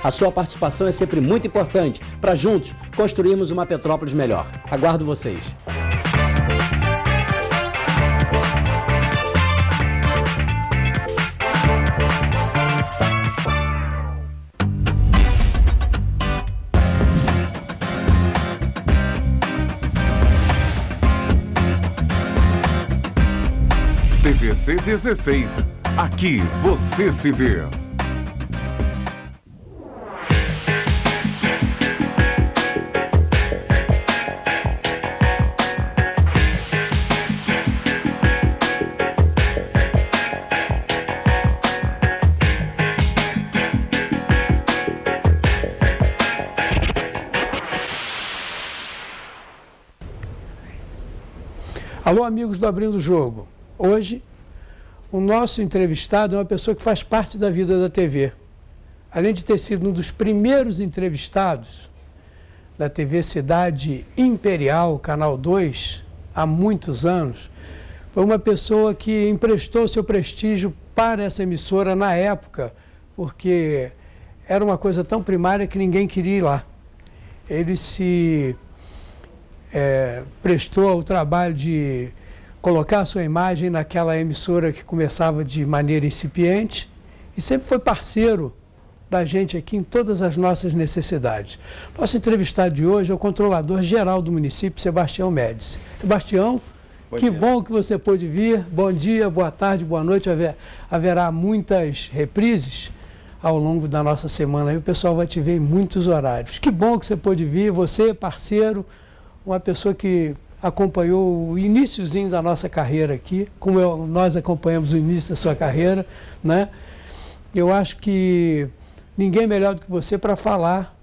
A sua participação é sempre muito importante para juntos construirmos uma Petrópolis melhor. Aguardo vocês. TVC 16. Aqui você se vê. Alô, amigos do Abrindo o Jogo. Hoje, o nosso entrevistado é uma pessoa que faz parte da vida da TV. Além de ter sido um dos primeiros entrevistados da TV Cidade Imperial, Canal 2, há muitos anos, foi uma pessoa que emprestou seu prestígio para essa emissora na época, porque era uma coisa tão primária que ninguém queria ir lá. Ele se prestou ao trabalho de colocar a sua imagem naquela emissora que começava de maneira incipiente e sempre foi parceiro da gente aqui em todas as nossas necessidades. Nosso entrevistado de hoje é o controlador geral do município, Sebastião Médici. Sebastião, que bom que você pôde vir. Bom dia, boa tarde, boa noite. Haverá muitas reprises ao longo da nossa semana e o pessoal vai te ver em muitos horários. Que bom que você pôde vir, você, parceiro, uma pessoa que acompanhou o iniciozinho da nossa carreira aqui, como nós acompanhamos o início da sua carreira, né? Eu acho que ninguém melhor do que você para falar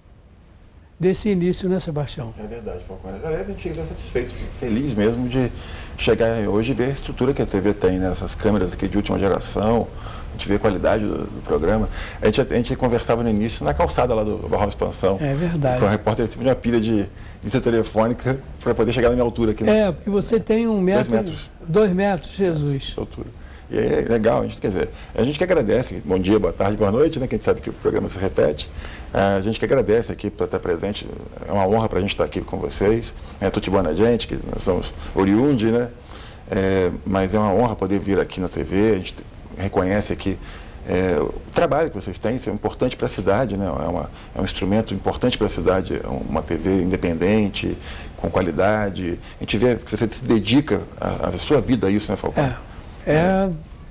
desse início, né, Sebastião? É verdade, Falcone. Aliás, a gente fica satisfeito, feliz mesmo de chegar hoje e ver a estrutura que a TV tem, né? Essas câmeras aqui de última geração, a gente vê a qualidade do programa. A gente conversava no início na calçada lá do Barral Expansão. É verdade. Com o repórter recebeu uma pilha de lista telefônica para poder chegar na minha altura aqui. Porque você tem 2 metros, Jesus. De altura. E é legal, quer dizer, a gente que agradece, bom dia, boa tarde, boa noite, né, que a gente sabe que o programa se repete, a gente que agradece aqui por estar presente, é uma honra para a gente estar aqui com vocês, tudo bom na gente, que nós somos oriunde, né, mas é uma honra poder vir aqui na TV, a gente reconhece aqui o trabalho que vocês têm, isso é importante para a cidade, né, é um instrumento importante para a cidade, uma TV independente, com qualidade, a gente vê que você se dedica a sua vida a isso, né, Falcão?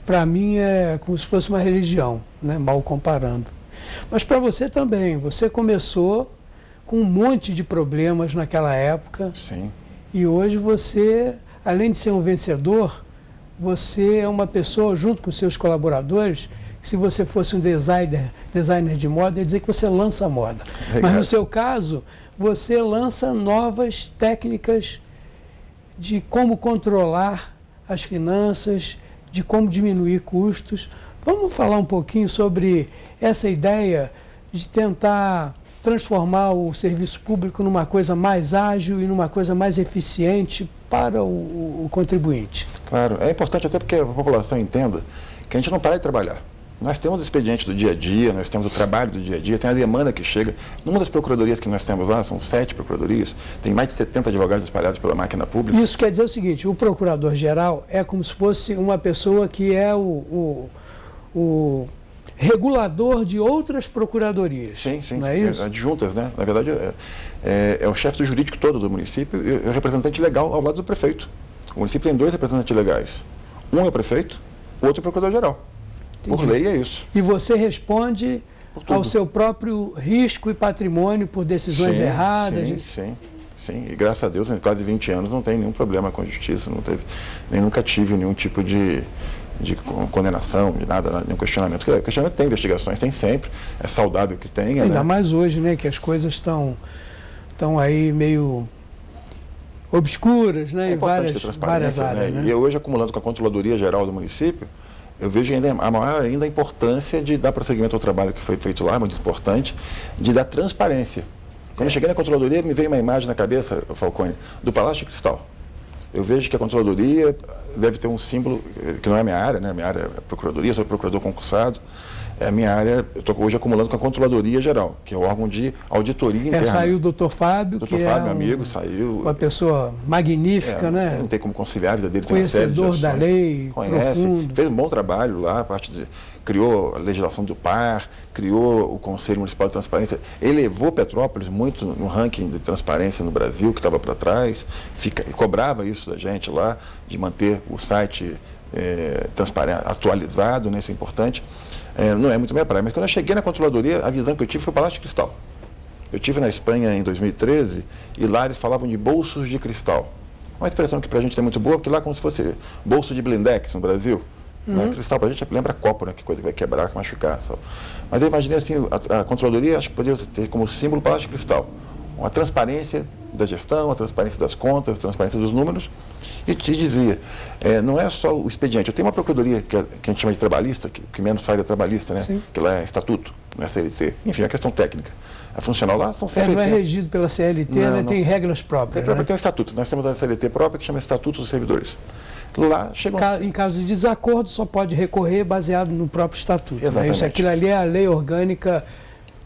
Para mim é como se fosse uma religião, né? Mal comparando. Mas para você também, você começou com um monte de problemas naquela época. Sim. E hoje você, além de ser um vencedor, você é uma pessoa, junto com seus colaboradores, que se você fosse um designer de moda, ia dizer que você lança moda. Obrigado. Mas no seu caso, você lança novas técnicas de como controlar as finanças, de como diminuir custos. Vamos falar um pouquinho sobre essa ideia de tentar transformar o serviço público numa coisa mais ágil e numa coisa mais eficiente para o contribuinte. Claro, é importante até porque a população entenda que a gente não para de trabalhar. Nós temos o expediente do dia a dia, nós temos o trabalho do dia a dia, tem a demanda que chega. Numa das procuradorias que nós temos lá, são 7 procuradorias, tem mais de 70 advogados espalhados pela máquina pública. Isso quer dizer o seguinte, o procurador-geral é como se fosse uma pessoa que é o regulador de outras procuradorias. Sim, não é isso? Adjuntas, né? Na verdade, é o chefe do jurídico todo do município e o representante legal ao lado do prefeito. O município tem 2 representantes legais. Um é o prefeito, o outro é o procurador-geral. Por lei é isso. E você responde ao seu próprio risco e patrimônio por decisões erradas? Sim. E graças a Deus, em quase 20 anos, não tem nenhum problema com a justiça, não teve, nem nunca tive nenhum tipo de condenação, de nada, nenhum questionamento. Porque questionamento tem investigações, tem sempre, é saudável que tenha. Ainda mais hoje, né, que as coisas estão aí meio obscuras, né, em várias áreas. Né? E hoje, acumulando com a Controladoria Geral do município, eu vejo a maior ainda importância de dar prosseguimento ao trabalho que foi feito lá, muito importante, de dar transparência. Quando eu cheguei na Controladoria, me veio uma imagem na cabeça, Falcone, do Palácio de Cristal. Eu vejo que a Controladoria deve ter um símbolo, que não é minha área, né? Minha área é Procuradoria, sou procurador concursado, é a minha área, eu estou hoje acumulando com a Controladoria Geral, que é o órgão de auditoria interna. Saiu o Dr. Fábio, que Fábio, é meu amigo, saiu. Uma pessoa magnífica, né? Não tem como conciliar a vida dele. Conhecedor da lei, conhece, profundo. fez um bom trabalho lá, criou a legislação do PAR, criou o Conselho Municipal de Transparência, elevou Petrópolis muito no ranking de transparência no Brasil, que estava para trás, cobrava isso da gente lá, de manter o site transparente, atualizado, né? Isso é importante. Não é muito minha praia, mas quando eu cheguei na Controladoria, a visão que eu tive foi o Palácio de Cristal. Eu estive na Espanha em 2013 e lá eles falavam de bolsos de cristal. Uma expressão que para a gente é muito boa, porque lá é como se fosse bolso de blindex no Brasil. Né? Cristal para a gente lembra copo, né? Que coisa que vai quebrar, machucar. Sabe? Mas eu imaginei assim, a Controladoria acho que poderia ter como símbolo o Palácio de Cristal. Uma transparência da gestão, a transparência das contas, a transparência dos números. E te dizia, não é só o expediente. Eu tenho uma procuradoria que a gente chama de trabalhista, que menos faz é trabalhista, né? Sim. Que lá é estatuto, não é CLT. Enfim, é questão técnica. A funcional lá são sempre... Não é regido pela CLT, não. Tem regras próprias. Tem um estatuto. Nós temos a CLT própria que chama Estatuto dos Servidores. Lá chegam... Em caso de desacordo, só pode recorrer baseado no próprio estatuto. Exatamente. Né? Isso, aquilo ali é a lei orgânica,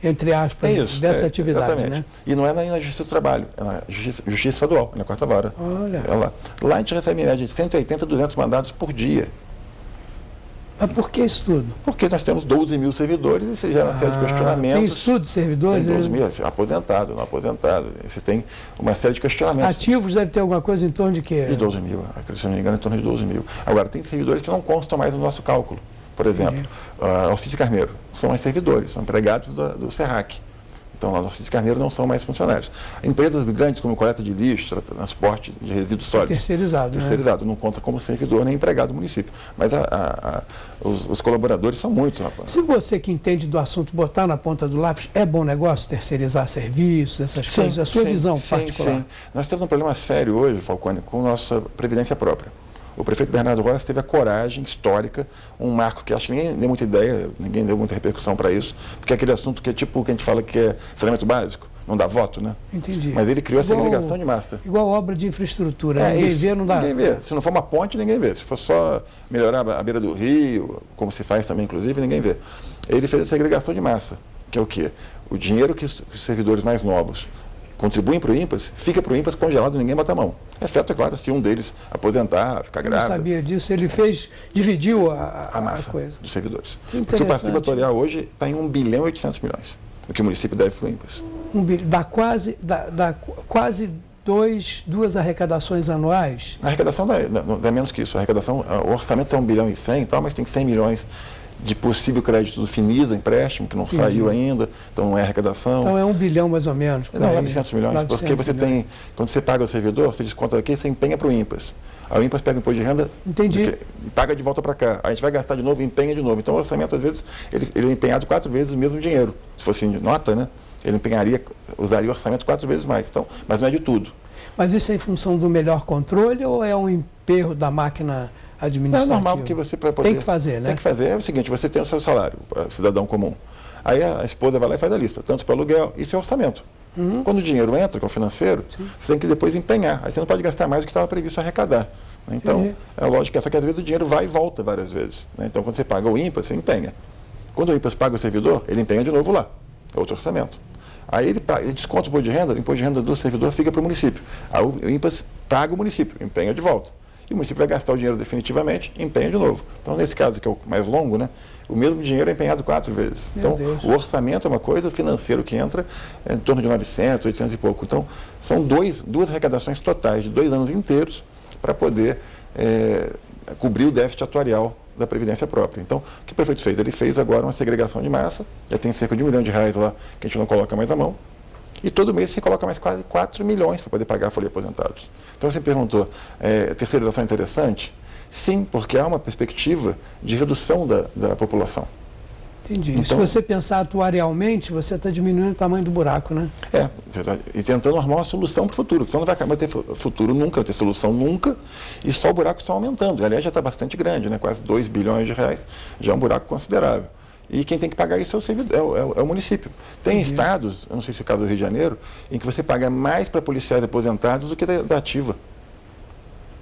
entre aspas, dessa atividade. Exatamente. Né? E não é na Justiça do Trabalho, é na Justiça Estadual, na quarta vara. Olha. É lá. Lá a gente recebe em média de 180 a 200 mandados por dia. Mas por que isso tudo? Porque nós temos 12 mil servidores e isso gera uma série de questionamentos. Tem estudo de servidores? Tem 12 mil, aposentado, não aposentado. Você tem uma série de questionamentos. Ativos deve ter alguma coisa em torno de quê? De 12 mil, se não me engano, em torno de 12 mil. Agora, tem servidores que não constam mais no nosso cálculo. Por exemplo, Alcides Carneiro, são mais servidores, são empregados do SERRAC. Então, lá no Alcides Carneiro não são mais funcionários. Empresas grandes como coleta de lixo, transporte de resíduos sólidos. Terceirizado. Terceirizado, não conta como servidor nem empregado do município. Mas os colaboradores são muitos, rapaz. Se você que entende do assunto botar na ponta do lápis, é bom negócio terceirizar serviços, essas coisas? A sua visão particular? Sim. Nós temos um problema sério hoje, Falcone, com a nossa previdência própria. O prefeito Bernardo Rossi teve a coragem histórica, um marco que acho que ninguém deu muita ideia, ninguém deu muita repercussão para isso, porque é aquele assunto que é tipo o que a gente fala que é saneamento básico, não dá voto, né? Entendi. Mas ele criou essa segregação de massa. Igual obra de infraestrutura, ninguém vê, não dá. Ninguém vê. Se não for uma ponte, ninguém vê. Se for só melhorar a beira do rio, como se faz também, inclusive, ninguém vê. Ele fez a segregação de massa, que é o quê? O dinheiro que os servidores mais novos contribuem para o INPAS, fica para o INPAS congelado, ninguém bota a mão. Exceto, é claro, se um deles aposentar, ficar grávida. Eu não sabia disso, ele dividiu a massa coisa dos servidores. Porque o passivo atuarial hoje está em 1 bilhão e 800 milhões, o que o município deve para o INPAS. Dá quase duas arrecadações anuais? A arrecadação dá menos que isso. A arrecadação, o orçamento é 1 bilhão e 100 e tal, mas tem 100 milhões de possível crédito do Finisa, empréstimo, que não saiu ainda, então não é arrecadação. Então é 1 bilhão mais ou menos. Não, 900 milhões, 900 porque você tem, quando você paga o servidor, você desconta aqui, você empenha para o INPAS. Aí o INPAS pega o imposto de renda e paga de volta para cá. Aí a gente vai gastar de novo e empenha de novo. Então o orçamento, às vezes, ele é empenhado 4 vezes o mesmo dinheiro. Se fosse nota, né? Ele usaria o orçamento 4 vezes mais. Então, mas não é de tudo. Mas isso é em função do melhor controle ou é um emperro da máquina administrativa? É normal, porque você para poder... Tem que fazer, né? Tem que fazer. É o seguinte, você tem o seu salário, cidadão comum. Aí a esposa vai lá e faz a lista, tanto para aluguel, isso é orçamento. Quando o dinheiro entra com o financeiro, você tem que depois empenhar. Aí você não pode gastar mais do que estava previsto arrecadar. Então, é lógico, só que às vezes o dinheiro vai e volta várias vezes. Né? Então, quando você paga o INPAS, você empenha. Quando o INPAS paga o servidor, ele empenha de novo lá. É outro orçamento. Aí ele desconta o imposto de renda do servidor fica para o município. Aí o INPAS paga o município, empenha de volta. E o município vai gastar o dinheiro definitivamente e empenha de novo. Então, nesse caso, que é o mais longo, né, o mesmo dinheiro é empenhado 4 vezes. Então, o orçamento é uma coisa, o financeiro que entra é em torno de 900, 800 e pouco. Então, são duas arrecadações totais de 2 anos inteiros para poder cobrir o déficit atuarial da Previdência própria. Então, o que o prefeito fez? Ele fez agora uma segregação de massa, já tem cerca de R$1 milhão lá que a gente não coloca mais a mão, e todo mês você coloca mais quase 4 milhões para poder pagar a folha de aposentados. Então você perguntou, terceirização é interessante? Sim, porque há uma perspectiva de redução da população. Entendi. Então, se você pensar atuarialmente, você está diminuindo o tamanho do buraco, né? E tentando arrumar uma solução para o futuro, senão não vai ter futuro nunca, vai ter solução nunca, e só o buraco está aumentando. Aliás, já está bastante grande, né? Quase R$2 bilhões, já é um buraco considerável. E quem tem que pagar isso é o servidor, é o município. Tem estados, eu não sei se é o caso do Rio de Janeiro, em que você paga mais para policiais aposentados do que da ativa.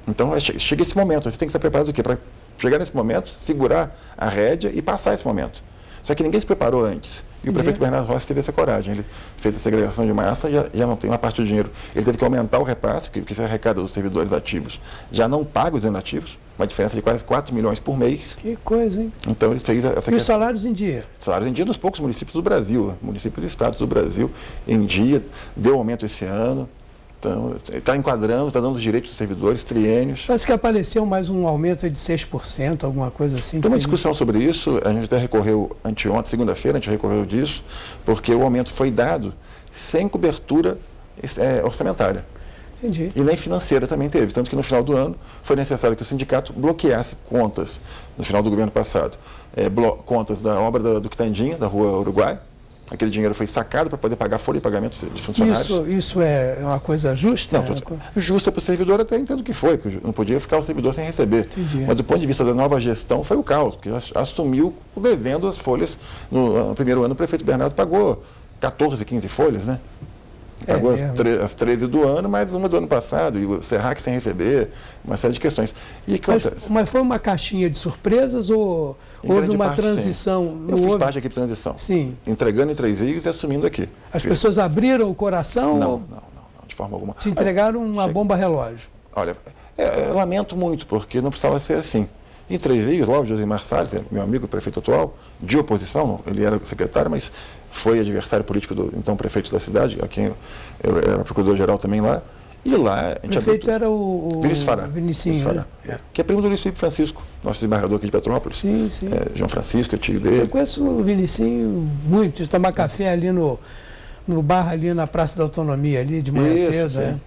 Então, chega esse momento, você tem que estar preparado o quê? Para chegar nesse momento, segurar a rédea e passar esse momento. Só que ninguém se preparou antes. E o prefeito Bernardo Rossi teve essa coragem. Ele fez a segregação de massa e já não tem uma parte do dinheiro. Ele teve que aumentar o repasse, porque se arrecada dos servidores ativos já não paga os inativos, uma diferença de quase 4 milhões por mês. Que coisa, hein? Então ele fez essa E os salários em dia? Salários em dia dos poucos municípios do Brasil, municípios e estados do Brasil em dia, deu aumento esse ano. Então, está enquadrando, está dando os direitos dos servidores, triênios. Parece que apareceu mais um aumento de 6%, alguma coisa assim. Tem uma discussão sobre isso, a gente até recorreu anteontem, segunda-feira, a gente recorreu disso, porque o aumento foi dado sem cobertura orçamentária. Entendi. E nem financeira também teve, tanto que no final do ano foi necessário que o sindicato bloqueasse contas, no final do governo passado, contas da obra do Quitandinha, da Rua Uruguai. Aquele dinheiro foi sacado para poder pagar folha de pagamento de funcionários. Isso é uma coisa justa? Não, justa para o servidor até entendo que foi, porque não podia ficar o servidor sem receber. Entendi. Mas do ponto de vista da nova gestão foi o caos, porque assumiu devendo as folhas. No primeiro ano o prefeito Bernardo pagou 14, 15 folhas, né? Pagou as 13 do ano, mais uma do ano passado, e o Serrac sem receber, uma série de questões. E mas foi uma caixinha de surpresas ou houve uma parte, transição? Eu fiz parte da equipe de transição. Sim. Entregando em 3 Rios e assumindo aqui. As pessoas abriram o coração? Não, de forma alguma. Te entregaram uma bomba relógio? Olha, eu lamento muito, porque não precisava ser assim. Em 3 Rios, lá o Josimar Salles, meu amigo, prefeito atual, de oposição, ele era secretário, mas foi adversário político do então prefeito da cidade, a quem eu era procurador-geral também lá. E lá a gente o prefeito era o Vinícius Fará, Vinicinho, né? Que é primo do Luiz Felipe Francisco, nosso desembargador aqui de Petrópolis. Sim. João Francisco, é tio dele. Eu conheço o Vinicinho muito, de tomar café ali no bar, ali na Praça da Autonomia, ali de manhã cedo. Né?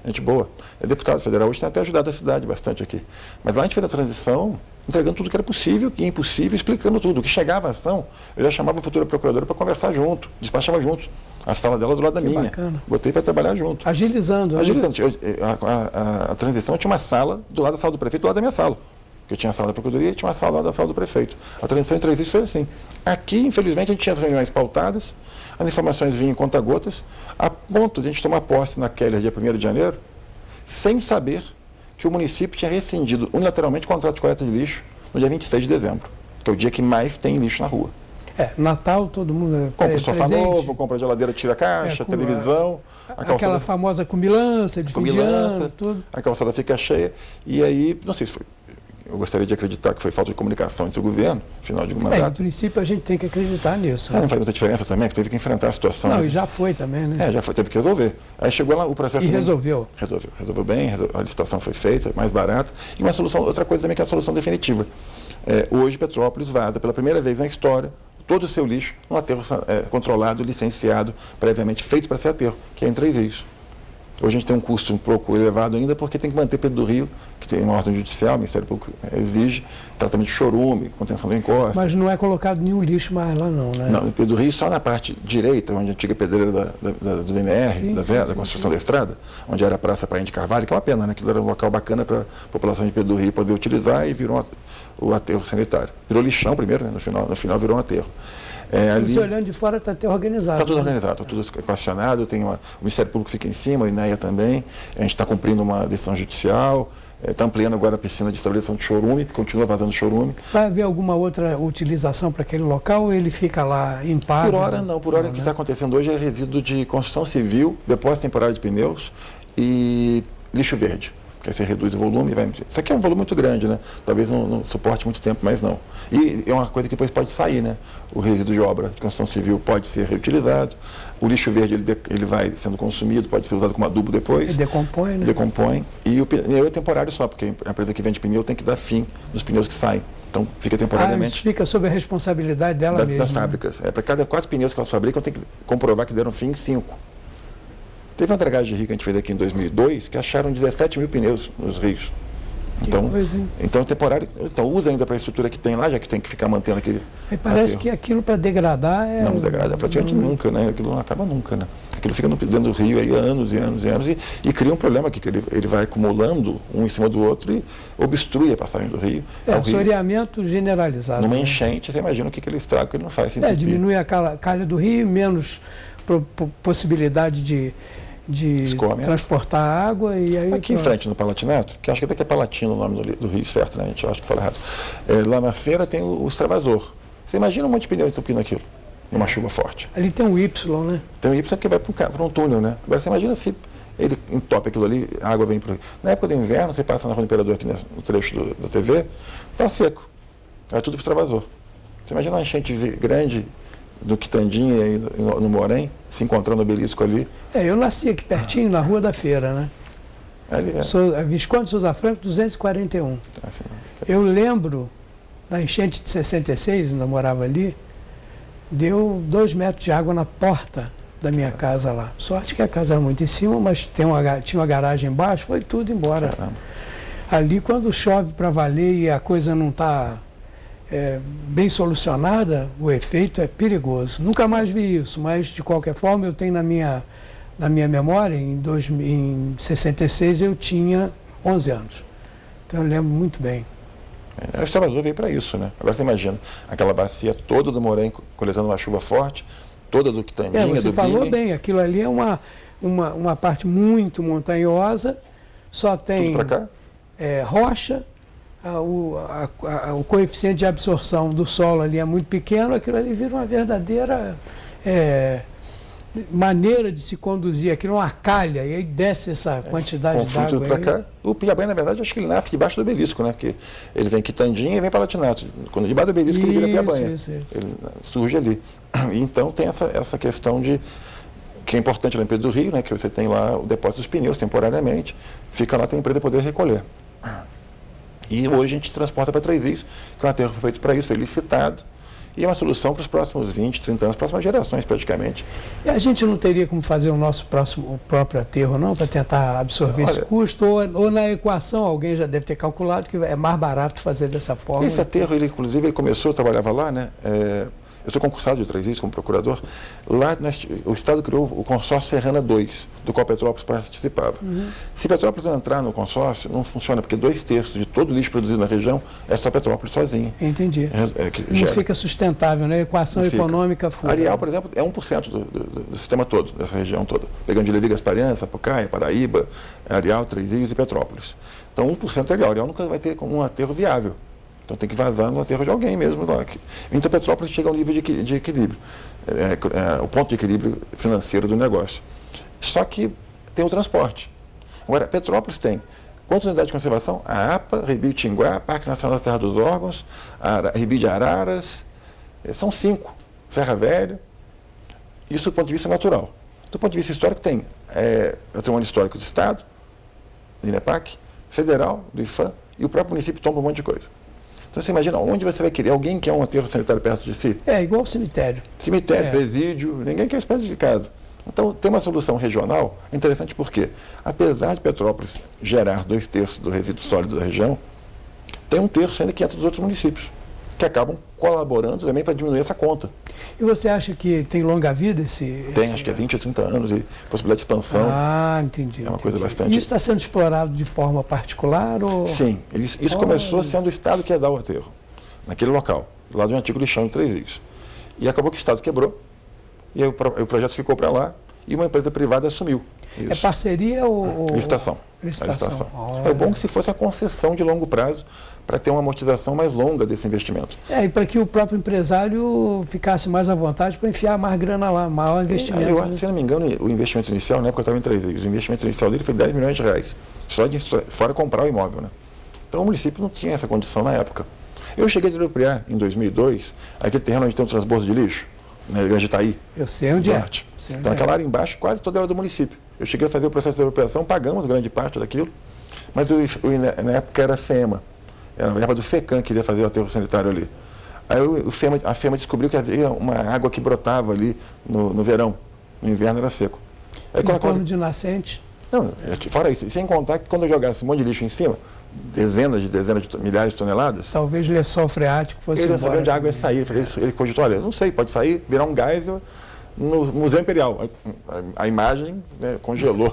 Gente boa. É deputado federal, hoje tem até ajudado a cidade bastante aqui. Mas lá a gente fez a transição, entregando tudo que era possível e impossível, explicando tudo. O que chegava a ação, eu já chamava a futura procuradora para conversar junto, despachava junto. A sala dela do lado da minha. Bacana. Botei para trabalhar junto. Agilizando. A transição tinha uma sala do lado da sala do prefeito, do lado da minha sala. Porque eu tinha a sala da procuradoria e tinha uma sala do lado da sala do prefeito. A transição em 3 Rios foi assim. Aqui, infelizmente, a gente tinha as reuniões pautadas, as informações vinham em conta-gotas, a ponto de a gente tomar posse na Keller, dia 1º de janeiro, sem saber que o município tinha rescindido unilateralmente o contrato de coleta de lixo no dia 26 de dezembro, que é o dia que mais tem lixo na rua. Natal todo mundo compra sofá novo, compra geladeira, tira a caixa, televisão. Aquela famosa cumilança de fim de ano, tudo. A calçada fica cheia. E aí, não sei se foi... Eu gostaria de acreditar que foi falta de comunicação entre o governo, final de mandato. Em princípio, a gente tem que acreditar nisso. Não faz muita diferença também, porque teve que enfrentar a situação. Não, e já foi também, né? Já foi, teve que resolver. Aí chegou lá o processo... E resolveu? Resolveu bem, a licitação foi feita, mais barata. E uma solução, outra coisa também que é a solução definitiva. Hoje, Petrópolis vaza, pela primeira vez na história, todo o seu lixo num aterro controlado, licenciado, previamente feito para ser aterro, que é em 3 Rios. Hoje a gente tem um custo um pouco elevado ainda, porque tem que manter Pedro do Rio, que tem uma ordem judicial, o Ministério Público exige, tratamento de chorume, contenção da encosta. Mas não é colocado nenhum lixo mais lá não, né? Não, em Pedro do Rio só na parte direita, onde a antiga pedreira do DNR, da construção da estrada, onde era a Praça Prainha de Carvalho, que é uma pena, né? Aquilo era um local bacana para a população de Pedro do Rio poder utilizar e virou o aterro sanitário. Virou lixão primeiro, né? No final virou um aterro. Você olhando de fora está até organizado. Está tudo organizado, está tudo equacionado, o Ministério Público fica em cima, o INEA também, a gente está cumprindo uma decisão judicial, está ampliando agora a piscina de estabilização de chorume, continua vazando chorume. Vai haver alguma outra utilização para aquele local ou ele fica lá impávido? Por hora não, o que está acontecendo hoje é resíduo de construção civil, depósito temporário de pneus e lixo verde. Que aí você reduz o volume e vai... Isso aqui é um volume muito grande, né? Talvez não suporte muito tempo, mas não. E é uma coisa que depois pode sair, né? O resíduo de obra de construção civil pode ser reutilizado. O lixo verde, ele vai sendo consumido, pode ser usado como adubo depois. Ele decompõe, né? Decompõe. E o pneu é temporário só, porque a empresa que vende pneu tem que dar fim nos pneus que saem. Então, fica temporariamente... Isso fica sob a responsabilidade dela mesma. Das fábricas. Para cada 4 pneus que elas fabricam, tem que comprovar que deram fim em 5. Teve uma dragagem de rio que a gente fez aqui em 2002, que acharam 17 mil pneus nos rios. Então, temporário, usa ainda para a estrutura que tem lá, já que tem que ficar mantendo aquele... E parece que aquilo para degradar é... Não degrada praticamente nunca, né? Aquilo não acaba nunca, né? Aquilo fica dentro do rio aí anos e anos e anos e cria um problema aqui, que ele vai acumulando um em cima do outro e obstrui a passagem do rio. Assoreamento generalizado. Numa enchente, você imagina o que ele estraga, que ele não faz. Diminui a calha do rio, menos possibilidade de transportar água e aí... Aqui em frente, no Palatinato, que acho que até que é Palatino o nome do rio, certo, né? A gente acha que fala errado. Lá na feira tem o extravasor. Você imagina um monte de pneu entupindo aquilo, numa chuva forte. Ali tem um Y, né? Tem um Y que vai para um túnel, né? Agora você imagina se ele entope aquilo ali, a água vem para... Na época do inverno, você passa na Rua do Imperador aqui no trecho da TV, está seco. É tudo para extravasor. Você imagina uma enchente grande do Quitandinha e no Morém, se encontrando no obelisco ali. Eu nasci aqui pertinho, na Rua da Feira, né? Ali Visconde Souza Franco, 241. Assim, Eu lembro da enchente de 66, ainda morava ali, deu 2 metros de água na porta da minha casa lá. Sorte que a casa era muito em cima, mas tinha uma garagem embaixo, foi tudo embora. Caramba. Ali, quando chove para valer e a coisa não está bem solucionada, o efeito é perigoso. Nunca mais vi isso, mas de qualquer forma eu tenho na minha memória, em 66 eu tinha 11 anos. Então eu lembro muito bem. O extravasor veio para isso, né? Agora você imagina, aquela bacia toda do Morém coletando uma chuva forte, toda do Quitandinha, do Você falou Bingen. bem, aquilo ali é uma parte muito montanhosa, só tem Tudo para cá? Rocha, o coeficiente de absorção do solo ali é muito pequeno, aquilo ali vira uma verdadeira maneira de se conduzir, aquilo é uma calha, e aí desce essa quantidade de água. Para cá. O Piabanha, na verdade, acho que ele nasce debaixo do obelisco, né? Porque ele vem Quitandinha e vem para Latinato. Quando debaixo do obelisco ele vira Piabanha. Isso. Ele surge ali. E então tem essa questão de que é importante lá em Pedro do Rio, né? Que você tem lá o depósito dos pneus temporariamente, fica lá, tem a empresa poder recolher. E hoje a gente transporta para Três Rios, que é um aterro feito para isso, foi licitado. E é uma solução para os próximos 20, 30 anos, próximas gerações praticamente. E a gente não teria como fazer o próprio aterro, não, para tentar absorver esse custo? Ou na equação alguém já deve ter calculado que é mais barato fazer dessa forma? Esse aterro, inclusive, ele começou, eu trabalhava lá, né? Eu sou concursado de Três Rios como procurador. Lá o Estado criou o consórcio Serrana 2, do qual Petrópolis participava. Se Petrópolis não entrar no consórcio, não funciona, porque 2/3 de todo o lixo produzido na região é só Petrópolis sozinha. Entendi. Não fica sustentável, né? A equação econômica fura. Areal, por exemplo, é 1% do sistema todo, dessa região toda. Pegando de Levi Gasparian, Sapucaia, Paraíba, Areal, Três Rios e Petrópolis. Então 1% é Areal. Areal nunca vai ter um aterro viável. Então tem que vazar no aterro de alguém mesmo lá. Então Petrópolis chega a um nível de equilíbrio, o ponto de equilíbrio financeiro do negócio. Só que tem o transporte. Agora, Petrópolis tem quantas unidades de conservação? A APA, Rebio Tinguá, Parque Nacional da Terra dos Órgãos, Rebio de Araras, são 5. Serra Velha, isso do ponto de vista natural. Do ponto de vista histórico tem Patrimônio Histórico do Estado, do INEPAC, Federal, do IFAM, e o próprio município toma um monte de coisa. Então você imagina onde você vai querer alguém que quer um aterro sanitário perto de si? É igual o cemitério. Cemitério, presídio, ninguém quer isso perto de casa. Então tem uma solução regional interessante porque, apesar de Petrópolis gerar 2/3 do resíduo sólido da região, tem 1/3 ainda que entra dos outros municípios, que acabam colaborando também para diminuir essa conta. E você acha que tem longa vida Tem, acho que é 20 a 30 anos e possibilidade de expansão. Entendi. É uma coisa bastante... E isso está sendo explorado de forma particular? Ou... Sim, isso começou sendo o Estado que ia dar o aterro, naquele local, do lado do antigo lixão de Três Rios. E acabou que o Estado quebrou, e aí o projeto ficou para lá, e uma empresa privada assumiu. Isso. É parceria ou... Licitação. Licitação. É bom que se fosse a concessão de longo prazo, para ter uma amortização mais longa desse investimento. E para que o próprio empresário ficasse mais à vontade para enfiar mais grana lá, maior investimento. Se não me engano, o investimento inicial, na época eu estava em Três Rios, o investimento inicial dele foi R$10 milhões, fora comprar o imóvel, né? Então o município não tinha essa condição na época. Eu cheguei a desapropriar em 2002, aquele terreno onde tem um transbordo de lixo, na Grande Itaí. Eu sei onde é. Então aquela área embaixo, quase toda era do município. Eu cheguei a fazer o processo de desapropriação, pagamos grande parte daquilo, mas na época era FEMA. Era a verba do FECAM que iria fazer o aterro sanitário ali. Aí a FEMA descobriu que havia uma água que brotava ali no verão. No inverno era seco. Aí, em torno de nascente? Não, fora isso. Sem contar que quando eu jogasse um monte de lixo em cima, dezenas de milhares de toneladas... Talvez lençol freático fosse ele ia saber onde a água ia sair. Ele cogitou, olha, não sei, pode sair, virar um gás no Museu Imperial. A imagem, né, congelou,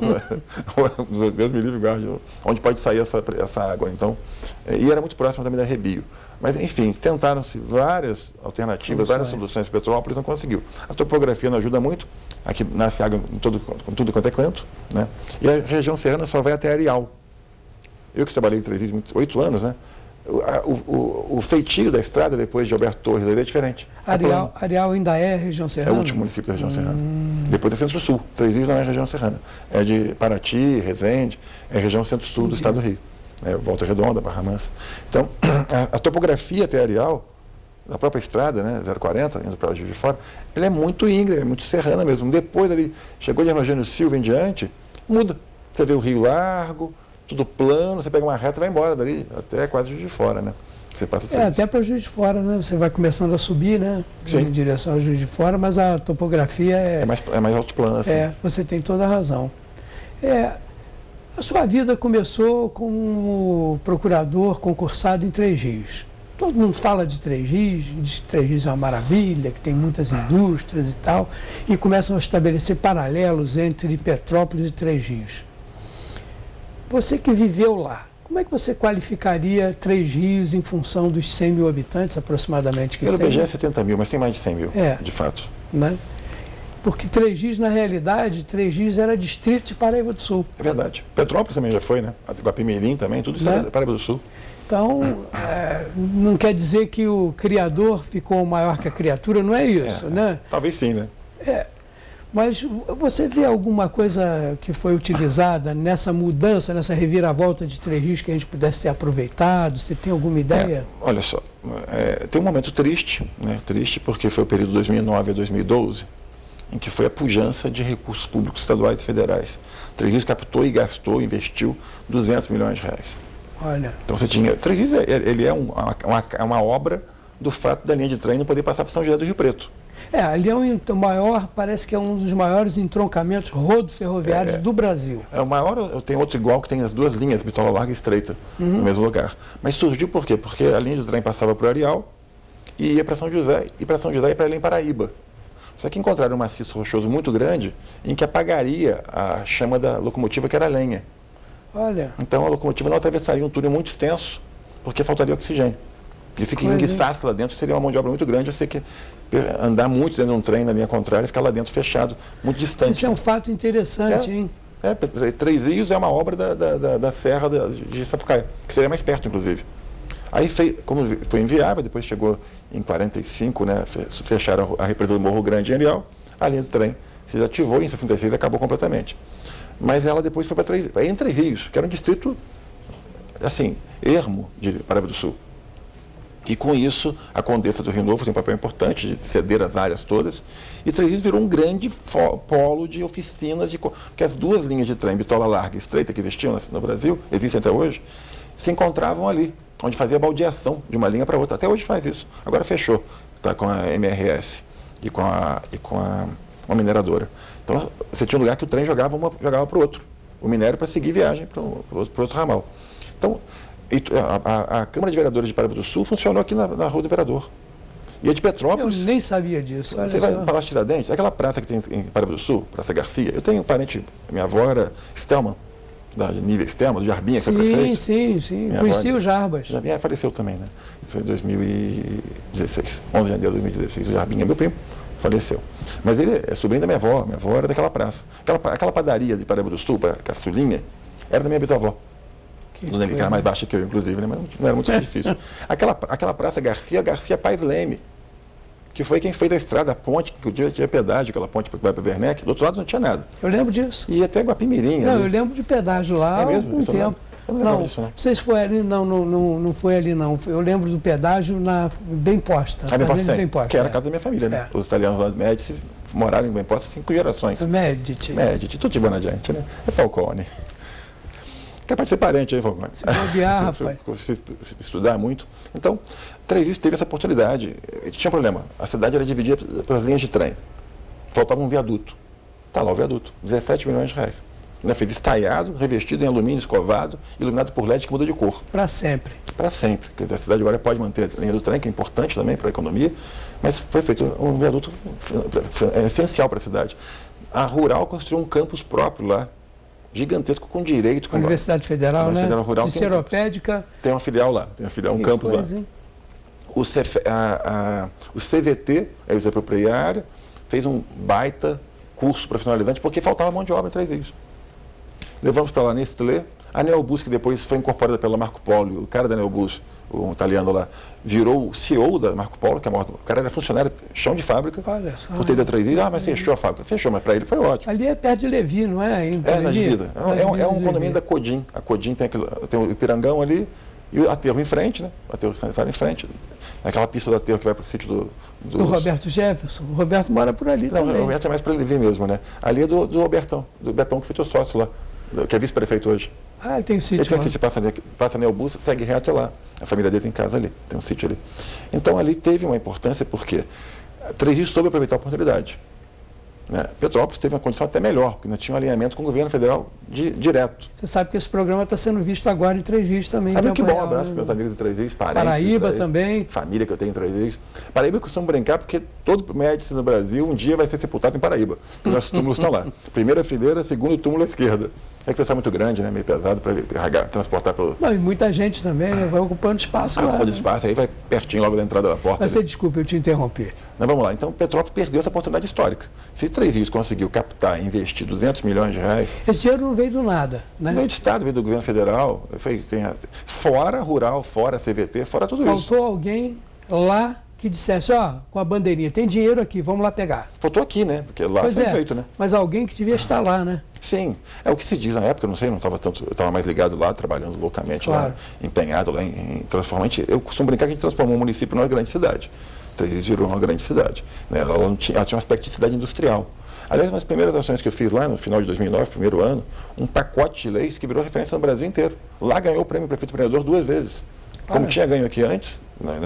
Deus me livre, guarde, onde pode sair essa água. Então, e era muito próximo também da Rebio. Mas, enfim, tentaram-se várias alternativas, várias soluções para Petrópolis, não conseguiu. A topografia não ajuda muito, aqui nasce água com tudo quanto é canto, né? E a região serrana só vai até Areal. Eu que trabalhei em Três Rios 8 anos, né? o feitio da estrada, depois de Alberto Torres, ele é diferente. Areal ainda é região serrana? É o último município da região serrana. Depois é Centro-Sul. Três Rios não é região serrana. É de Paraty, Resende, é região Centro-Sul do estado do Rio. Volta Redonda, Barra Mansa. Então, a topografia até Areal, da própria estrada, né, 040, indo para Juiz de Fora, ela é muito íngreme, é muito serrana mesmo. Depois ali, chegou de Eugênio Silva em diante, muda. Você vê o rio largo, tudo plano, você pega uma reta e vai embora dali, até quase Juiz de Fora, né? Você passa até para Juiz de Fora, né? Você vai começando a subir, né? Sim. Em direção ao Juiz de Fora, mas a topografia é mais altiplano, assim. Você tem toda a razão. A sua vida começou como procurador concursado em Três Rios. Todo mundo fala de Três Rios, diz que Três Rios é uma maravilha, que tem muitas indústrias e tal, e começam a estabelecer paralelos entre Petrópolis e Três Rios. Você que viveu lá, como é que você qualificaria Três Rios em função dos 100 mil habitantes aproximadamente que Pelo tem? IBGE é 70 mil, mas tem mais de 100 mil, de fato. Né? Porque Três Rios, na realidade, Três Rios era distrito de Paraíba do Sul. É verdade. Petrópolis também já foi, né? Guapimirim também, tudo isso é Paraíba do Sul. Então, não quer dizer que o criador ficou maior que a criatura, não é isso, né? Talvez sim, né? Mas você vê alguma coisa que foi utilizada nessa mudança, nessa reviravolta de Três Rios que a gente pudesse ter aproveitado? Você tem alguma ideia? Olha só, tem um momento triste, né? Triste porque foi o período de 2009 a 2012, em que foi a pujança de recursos públicos estaduais e federais. Três Rios captou e gastou, investiu 200 milhões de reais. Olha. Então você tinha... Três Rios ele é uma obra do fato da linha de trem não poder passar por São José do Rio Preto. Ali é o maior, parece que é um dos maiores entroncamentos rodoferroviários do Brasil. É o maior, eu tenho outro igual que tem as duas linhas, bitola larga e estreita, no mesmo lugar. Mas surgiu por quê? Porque a linha de trem passava por Areal e ia para São José, e para São José ia para Belém Paraíba. Só que encontraram um maciço rochoso muito grande em que apagaria a chama da locomotiva, que era a lenha. Olha. Então a locomotiva não atravessaria um túnel muito extenso, porque faltaria oxigênio. E se enguiçasse lá dentro, seria uma mão de obra muito grande, você ter que andar muito dentro de um trem na linha contrária e ficar lá dentro fechado, muito distante. Isso é um fato interessante, hein? Três Rios é uma obra da Serra de Sapucaia, que seria mais perto, inclusive. Aí, como foi inviável, depois chegou em 45, né, fecharam a represa do Morro Grande em Areal, a linha do trem se desativou e em 66 acabou completamente. Mas ela depois foi para Entre Rios, que era um distrito, assim, ermo de Paraíba do Sul. E com isso, a Condessa do Rio Novo tem um papel importante de ceder as áreas todas. E Três Rios virou um grande polo de oficinas, porque as duas linhas de trem, bitola larga e estreita, que existiam no Brasil, existem até hoje, se encontravam ali, onde fazia baldeação de uma linha para outra. Até hoje faz isso. Agora fechou, tá, com a MRS e com uma mineradora. Então, você tinha um lugar que o trem jogava para o outro, o minério para seguir viagem para o outro ramal. Então, a Câmara de Vereadores de Paraíba do Sul funcionou aqui na Rua do Imperador. E a de Petrópolis... Eu nem sabia disso. Você vai para o Palácio Tiradentes, aquela praça que tem em Paraíba do Sul, Praça Garcia. Eu tenho um parente, minha avó era Stelman, da Nível Stelman, do Jarbinha, que foi prefeito. Sim. Conheci o Jarbas. Jarbinha faleceu também, né? Foi em 2016, 11 de janeiro de 2016. O Jarbinha, meu primo, faleceu. Mas ele é sobrinho da minha avó era daquela praça. Aquela padaria de Paraíba do Sul, para Caçulinha, era da minha bisavó. Que era mais baixa que eu, inclusive, né? Mas não era muito difícil. Aquela praça Garcia Paes Leme, que foi quem fez a estrada, a ponte, que o dia tinha pedágio, aquela ponte que vai para Werneck, do outro lado não tinha nada. Eu lembro disso. E até Guapimirim. Não, eu lembro de pedágio lá há algum tempo. Eu não lembro disso, não. Não sei se foi ali, não foi ali, não. Eu lembro do pedágio na Bem Posta. Bem Posta, que era a casa da minha família, né? Os italianos lá de Médici moraram em Bem Posta 5 gerações. Médici, tudo de boa gente, né? É Falcone. Capaz de ser parente aí, Falcone. Se bobear, rapaz. Se estudar muito. Então, Três Rios teve essa oportunidade. Tinha um problema. A cidade era dividida pelas linhas de trem. Faltava um viaduto. Está lá o viaduto. 17 milhões de reais. Feito estaiado, revestido em alumínio, escovado, iluminado por LED que muda de cor. Para sempre. Para sempre. Quer dizer, a cidade agora pode manter a linha do trem, que é importante também para a economia, mas foi feito um viaduto essencial para a cidade. A Rural construiu um campus próprio lá, gigantesco, com direito. Com Universidade Federal, né? Federal Rural. De Seropédica. Tem uma filial lá, um campus lá. Hein? O CVT, a Usa Apropriária, fez um baita curso profissionalizante, porque faltava mão de obra em Três Rios. levamos para lá a Nestlé, a Neobus, que depois foi incorporada pela Marco Polo, o cara da Neobus, um italiano lá, virou o CEO da Marco Polo, que é o cara era funcionário, chão de fábrica, por ter da 3i, mas fechou a fábrica. Fechou, mas para ele foi ótimo. Ali é perto de Levi, não é? Na divisa. É um condomínio da Codim. A Codim tem o Ipirangão ali e o aterro em frente, né? O aterro sanitário em frente. Aquela pista do aterro que vai para o sítio do Roberto Jefferson. O Roberto mora por ali também. Não, o Roberto é mais para Levi mesmo, né? Ali é do Robertão, do Betão, que foi teu sócio lá, que é vice-prefeito hoje. Ah, ele tem um sítio. Ele tem um sítio, passa Neobus, segue reto lá. A família dele tem casa ali, tem um sítio ali. Então ali teve uma importância porque a 3i soube aproveitar a oportunidade. Né? Petrópolis teve uma condição até melhor, porque ainda tinha um alinhamento com o governo federal direto. Você sabe que esse programa está sendo visto agora em 3 Rios também. Sabe que bom, abraço para meus amigos de 3 Rios, parentes. Paraíba também. Família que eu tenho em 3 Rios. Paraíba eu costumo brincar porque todo médico no Brasil um dia vai ser sepultado em Paraíba. Porque nossos túmulos estão lá. Primeira fileira, segundo túmulo à esquerda. É que o pessoal é muito grande, né? Meio pesado para transportar pelo... Não, e muita gente também, né? Vai ocupando espaço lá. Ocupando espaço, aí vai pertinho logo da entrada da porta. Mas você desculpa, eu te interrompi. Mas vamos lá, então Petrópolis perdeu essa oportunidade histórica. Se 3 Rios conseguiu captar e investir 200 milhões de reais... Esse dinheiro não veio do nada, né? Veio do Estado, veio do governo federal, fora rural, fora CVT, fora tudo isso. Faltou alguém lá que dissesse, com a bandeirinha, tem dinheiro aqui, vamos lá pegar. Faltou aqui, né? Porque lá foi feito, né? Mas alguém que devia estar lá, né? Sim, é o que se diz na época, eu não sei, não estava tanto, eu estava mais ligado lá, trabalhando loucamente lá, empenhado lá em transformar. Eu costumo brincar que a gente transformou um município numa grande cidade. 3 Rios virou uma grande cidade. Né? Ela tinha um aspecto de cidade industrial. Aliás, uma das primeiras ações que eu fiz lá no final de 2009, primeiro ano, um pacote de leis que virou referência no Brasil inteiro. Lá ganhou o prêmio Prefeito Empreendedor 2 vezes. Como tinha ganho aqui antes,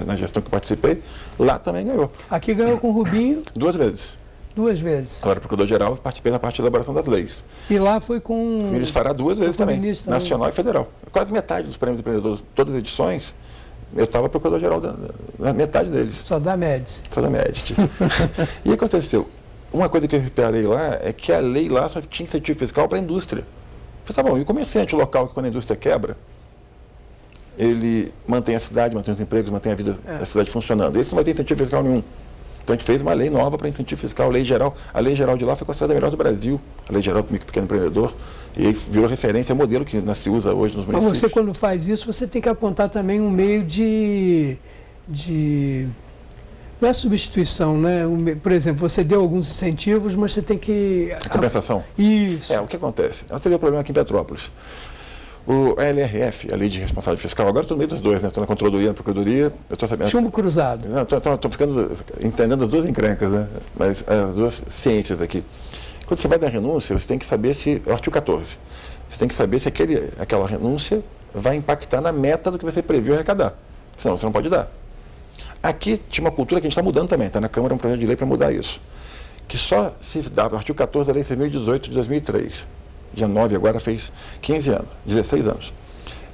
na gestão que eu participei, lá também ganhou. Aqui ganhou com o Rubinho? 2 vezes. 2 vezes. Agora, procurador-geral, participei da parte de elaboração das leis. E lá foi com... O Vinícius Fará 2 vezes também, nacional e federal. Quase metade dos prêmios empreendedores, todas as edições, eu estava procurador-geral da metade deles. Só da Médici. Só da Médici. E aconteceu, uma coisa que eu reparei lá é que a lei lá só tinha incentivo fiscal para a indústria. Eu falei, tá bom, e o comerciante local, que quando a indústria quebra, ele mantém a cidade, mantém os empregos, mantém a vida da cidade funcionando. Esse não vai ter incentivo fiscal nenhum. Então a gente fez uma lei nova para incentivo fiscal, a lei geral de lá foi considerada a melhor do Brasil, a lei geral do micro e pequeno empreendedor, e aí virou referência, modelo que se usa hoje nos municípios. Mas você, quando faz isso, você tem que apontar também um meio de não é substituição, né? Por exemplo, você deu alguns incentivos, mas você tem que... A compensação? Isso. O que acontece? Nós teve um problema aqui em Petrópolis. A LRF, a Lei de Responsabilidade Fiscal, agora estou no meio dos dois, né? Estou na Controladoria, na Procuradoria. Chumbo cruzado. Estou entendendo as duas encrencas, né? Mas as duas ciências aqui. Quando você vai dar renúncia, você tem que saber se... É o artigo 14. Você tem que saber se aquela renúncia vai impactar na meta do que você previu arrecadar. Senão você não pode dar. Aqui tinha uma cultura que a gente está mudando também. Está na Câmara um projeto de lei para mudar isso. Que só se dava, o artigo 14 da Lei 6.018 de 2003. Dia 9 agora fez 15 anos, 16 anos.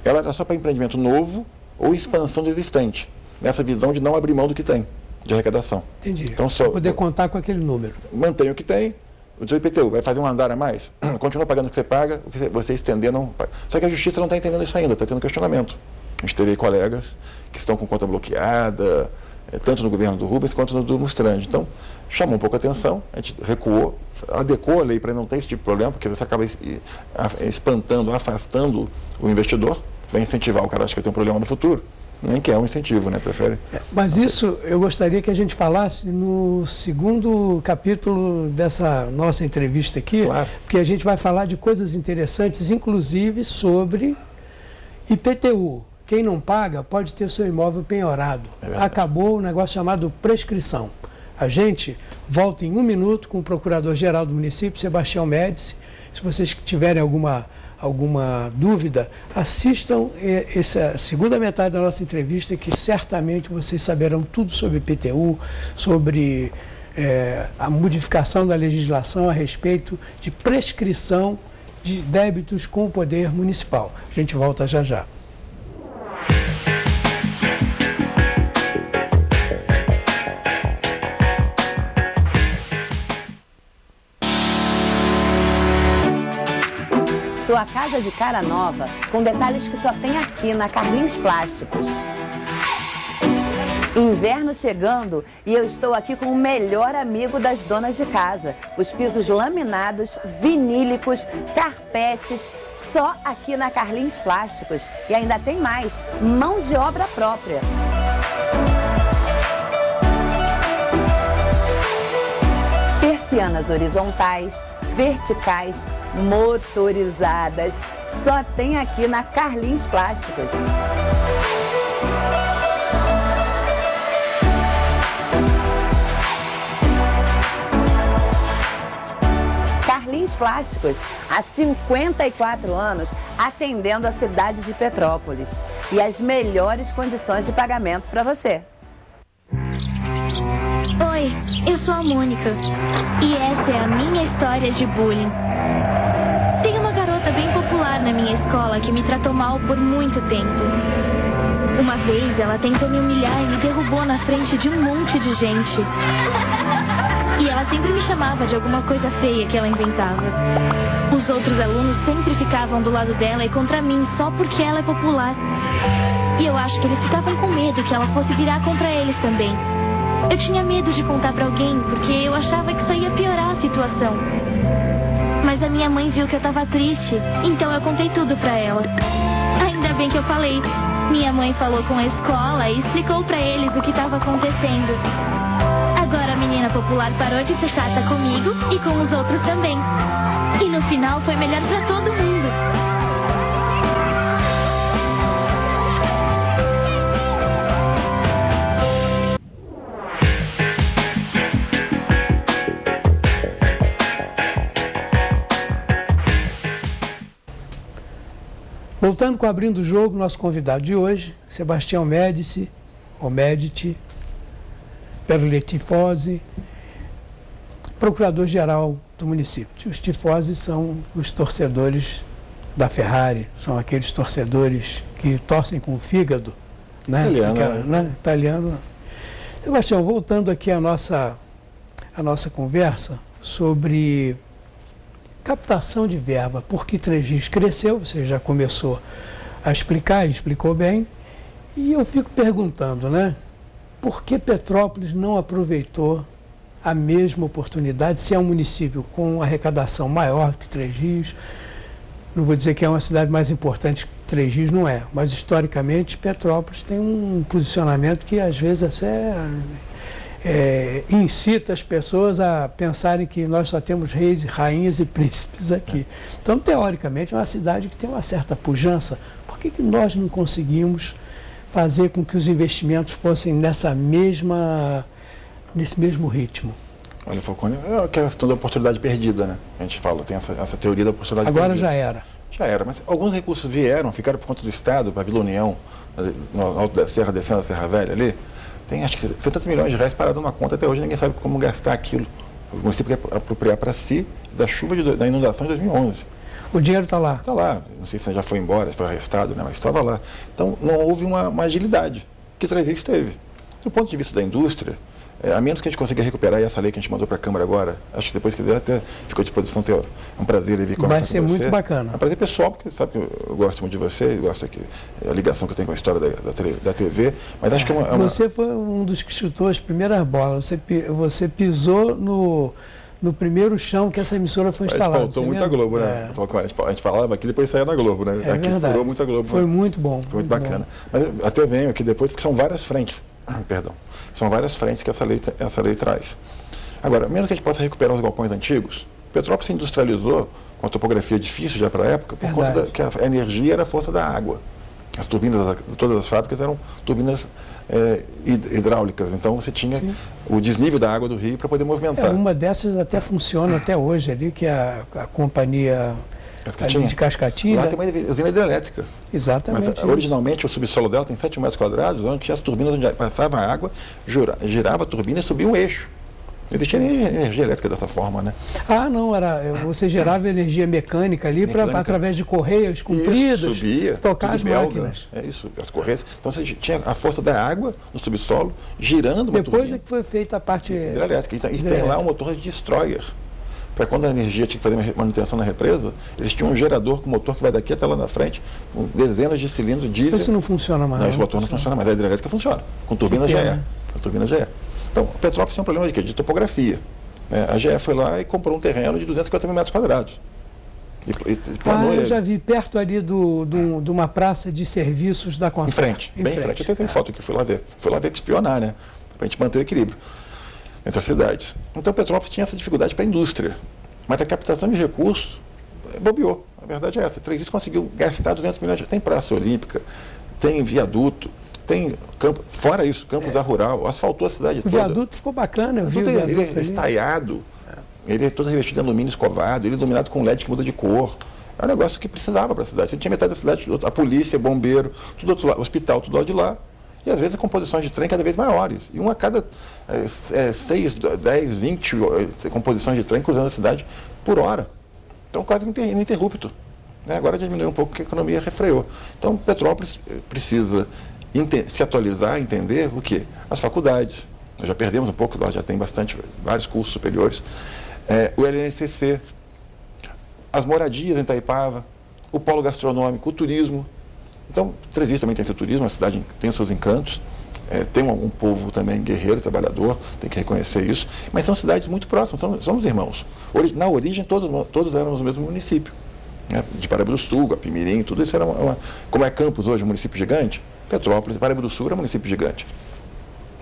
Ela era só para empreendimento novo ou expansão do existente, nessa visão de não abrir mão do que tem, de arrecadação. Entendi. Então, só poder contar com aquele número. Mantém o que tem, o seu IPTU vai fazer um andar a mais, continua pagando o que você paga, o que você estender não paga. Só que a Justiça não está entendendo isso ainda, está tendo questionamento. A gente teve aí colegas que estão com conta bloqueada, tanto no governo do Rubens quanto no do Mustrande. Então, chamou um pouco a atenção, a gente recuou, adequou a lei para não ter esse tipo de problema, porque você acaba espantando, afastando o investidor, vai incentivar o cara que vai ter um problema no futuro, nem que é um incentivo, né? Prefere. Mas isso eu gostaria que a gente falasse no segundo capítulo dessa nossa entrevista aqui, claro. Porque a gente vai falar de coisas interessantes, inclusive sobre IPTU. Quem não paga pode ter seu imóvel penhorado. Acabou o negócio chamado prescrição. A gente volta em 1 minuto com o Procurador-Geral do município, Sebastião Médici. Se vocês tiverem alguma dúvida, assistam essa segunda metade da nossa entrevista, que certamente vocês saberão tudo sobre IPTU, sobre a modificação da legislação a respeito de prescrição de débitos com o poder municipal. A gente volta já já. Sua casa de cara nova, com detalhes que só tem aqui na Carlinhos Plásticos. Inverno chegando e eu estou aqui com o melhor amigo das donas de casa. Os pisos laminados, vinílicos, carpetes, só aqui na Carlins Plásticos. E ainda tem mais, mão de obra própria. Persianas horizontais, verticais, motorizadas, só tem aqui na Carlins Plásticos. Carlins Plásticos, há 54 anos, atendendo a cidade de Petrópolis. E as melhores condições de pagamento para você. Oi, eu sou a Mônica. E essa é a minha história de bullying. Tem uma garota bem popular na minha escola que me tratou mal por muito tempo. Uma vez ela tentou me humilhar e me derrubou na frente de um monte de gente. E ela sempre me chamava de alguma coisa feia que ela inventava. Os outros alunos sempre ficavam do lado dela e contra mim só porque ela é popular. E eu acho que eles ficavam com medo que ela fosse virar contra eles também. Eu tinha medo de contar pra alguém porque eu achava que isso ia piorar a situação. Mas a minha mãe viu que eu tava triste, então eu contei tudo pra ela. Ainda bem que eu falei. Minha mãe falou com a escola e explicou pra eles o que estava acontecendo. Agora a menina popular parou de ser chata comigo e com os outros também. E no final foi melhor pra todo mundo. Voltando com o Abrindo o Jogo, nosso convidado de hoje, Sebastião Médici, ou Medici, Perle Tifosi, procurador-geral do município. Os tifosi são os torcedores da Ferrari, são aqueles torcedores que torcem com o fígado, né? Italiano. Né? Italiano. Sebastião, voltando aqui à nossa conversa sobre captação de verba, porque Três Rios cresceu, você já começou a explicar, e explicou bem, e eu fico perguntando, né? Por que Petrópolis não aproveitou a mesma oportunidade, se é um município com arrecadação maior que Três Rios? Não vou dizer que é uma cidade mais importante que Três Rios, não é, mas historicamente Petrópolis tem um posicionamento que às vezes incita as pessoas a pensarem que nós só temos reis, rainhas e príncipes aqui. Então, teoricamente, é uma cidade que tem uma certa pujança. Por que nós não conseguimos fazer com que os investimentos fossem nesse mesmo ritmo? Olha, Falcone, é a questão da oportunidade perdida, né? A gente fala, tem essa teoria da oportunidade Agora perdida. já era, mas alguns recursos ficaram por conta do Estado, para a Vila União, no alto da Serra, descendo a Serra Velha ali. Tem acho que 70 milhões de reais parados numa conta, até hoje ninguém sabe como gastar aquilo. O município quer apropriar para si da chuva da inundação de 2011. O dinheiro está lá. Está lá, não sei se já foi embora, foi arrestado, né? Mas estava lá. Então não houve uma agilidade que Três Rios teve. Do ponto de vista da indústria, a menos que a gente consiga recuperar essa lei que a gente mandou para a Câmara agora, acho que depois que quiser até ficou à disposição, é um prazer vir conversar com você. Vai ser muito bacana. É um prazer pessoal, porque sabe que eu gosto muito de você, gosto aqui, a ligação que eu tenho com a história da TV, mas acho que Você foi um dos que chutou as primeiras bolas, você pisou no primeiro chão que essa emissora foi instalada. Faltou muita Globo, né? A gente falava aqui, depois saía na Globo, né? É aqui verdade. Furou muita Globo. Foi muito bom. Foi muito bacana. Mas eu até venho aqui depois, porque são várias frentes. Perdão. São várias frentes que essa lei traz. Agora, mesmo que a gente possa recuperar os galpões antigos, Petrópolis se industrializou com a topografia difícil já para a época, por conta que a energia era a força da água. As turbinas de todas as fábricas eram turbinas hidráulicas, então você tinha o desnível da água do rio para poder movimentar. Uma dessas até funciona até hoje ali, que é a companhia ali de Cascatinha. Lá tem uma usina hidrelétrica. Exatamente. Mas originalmente o subsolo dela tem 7 metros quadrados, onde tinha as turbinas onde passava a água, girava a turbina e subia um eixo. Não existia nem energia elétrica dessa forma, né? Não, você gerava energia mecânica ali através de correias compridas, isso, subia, tocar as máquinas. É isso, as correias. Então você tinha a força da água no subsolo, girando uma Depois turbina. é que foi feita a parte hidrelétrica. E tem lá um motor de destroyer. Para quando a energia tinha que fazer manutenção na represa, eles tinham um gerador com motor que vai daqui até lá na frente, com dezenas de cilindros diesel. Isso não funciona mais. Não, esse motor não funciona mais, a hidrelétrica funciona. Com turbina já é. Com turbina já é. Então, Petrópolis tem um problema de quê? De topografia. A GE foi lá e comprou um terreno de 250 mil metros quadrados. E planou eu já vi perto ali de uma praça de serviços da Concerto. Em frente, bem em frente. Eu até tenho foto aqui, fui lá ver. Fui lá ver que espionar, né? Para a gente manter o equilíbrio entre as cidades. Então, Petrópolis tinha essa dificuldade para a indústria. Mas a captação de recursos bobeou. A verdade é essa. 3 Rios conseguiu gastar 200 milhões. Tem praça olímpica, tem viaduto, tem campo. Fora isso, campos da rural, asfaltou a cidade toda. O viaduto ficou bacana, eu vi o viaduto. Ele é estaiado, ele é todo revestido de alumínio escovado, ele é iluminado com LED que muda de cor. É um negócio que precisava para a cidade. Você tinha metade da cidade, a polícia, bombeiro, tudo outro lado, hospital, tudo lá de lá. E às vezes composições de trem cada vez maiores. E uma a cada 6, 10, 20 composições de trem cruzando a cidade por hora. Então quase ininterrupto. Agora diminuiu um pouco porque a economia refreou. Então Petrópolis precisa se atualizar, entender o quê? As faculdades. Nós já perdemos um pouco, nós já tem vários cursos superiores. O LNCC, as moradias em Itaipava, o polo gastronômico, o turismo. Então, 3 Rios também tem seu turismo, a cidade tem os seus encantos, tem um povo também guerreiro, trabalhador, tem que reconhecer isso, mas são cidades muito próximas, somos irmãos. Na origem, todos éramos no mesmo município, né? De Paraíba do Sul, Guapimirim, tudo isso era como é Campos hoje, um município gigante, Petrópolis, Paraíba do Sul era um município gigante.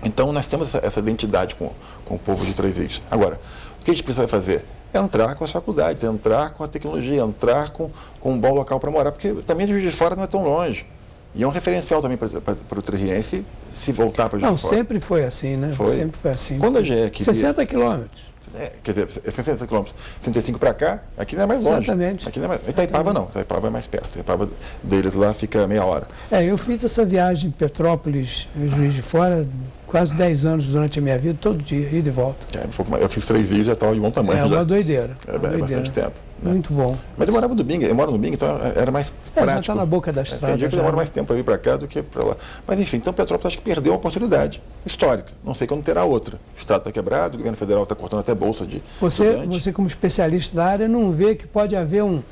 Então, nós temos essa identidade com o povo de 3 Rios. Agora, o que a gente precisa fazer? Entrar com as faculdades, entrar com a tecnologia, entrar com um bom local para morar, porque também de Juiz de Fora não é tão longe. E é um referencial também para o tririense se voltar para Juiz de Fora. Não, sempre foi assim, né? Sempre foi assim. Quando a GE queria... 60 quilômetros. Quer dizer, 60 quilômetros, 65 para cá, aqui não é mais longe. Exatamente. Aqui não é mais... Itaipava não, Itaipava é mais perto. Itaipava deles lá fica meia hora. Eu fiz essa viagem em Petrópolis, Juiz de Fora, quase 10 anos durante a minha vida, todo dia, ida e volta. Um pouco mais. Eu fiz 3 Rios e já estava de bom tamanho. É uma doideira. Bastante tempo. Né? Muito bom. Mas eu morava no Bing, eu moro no Bing, então era mais prático. Já está na boca da estrada. Tem dia que eu demoro mais tempo para vir para cá do que para lá. Mas enfim, então Petrópolis acho que perdeu uma oportunidade histórica. Não sei quando terá outra. O Estado está quebrado, o governo federal está cortando até bolsa de Você como especialista da área, não vê que pode haver um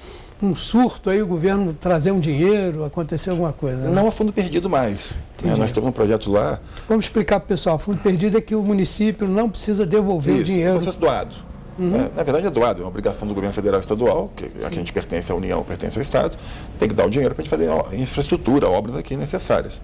surto aí, o governo trazer um dinheiro, acontecer alguma coisa? Né? Não é fundo perdido mais. Nós temos um projeto lá. Vamos explicar para o pessoal. Fundo perdido é que o município não precisa devolver o dinheiro. É um processo doado. Na verdade é doado, é uma obrigação do governo federal e estadual, que aqui a gente pertence à União, pertence ao Estado, tem que dar o dinheiro para a gente fazer infraestrutura, obras aqui necessárias.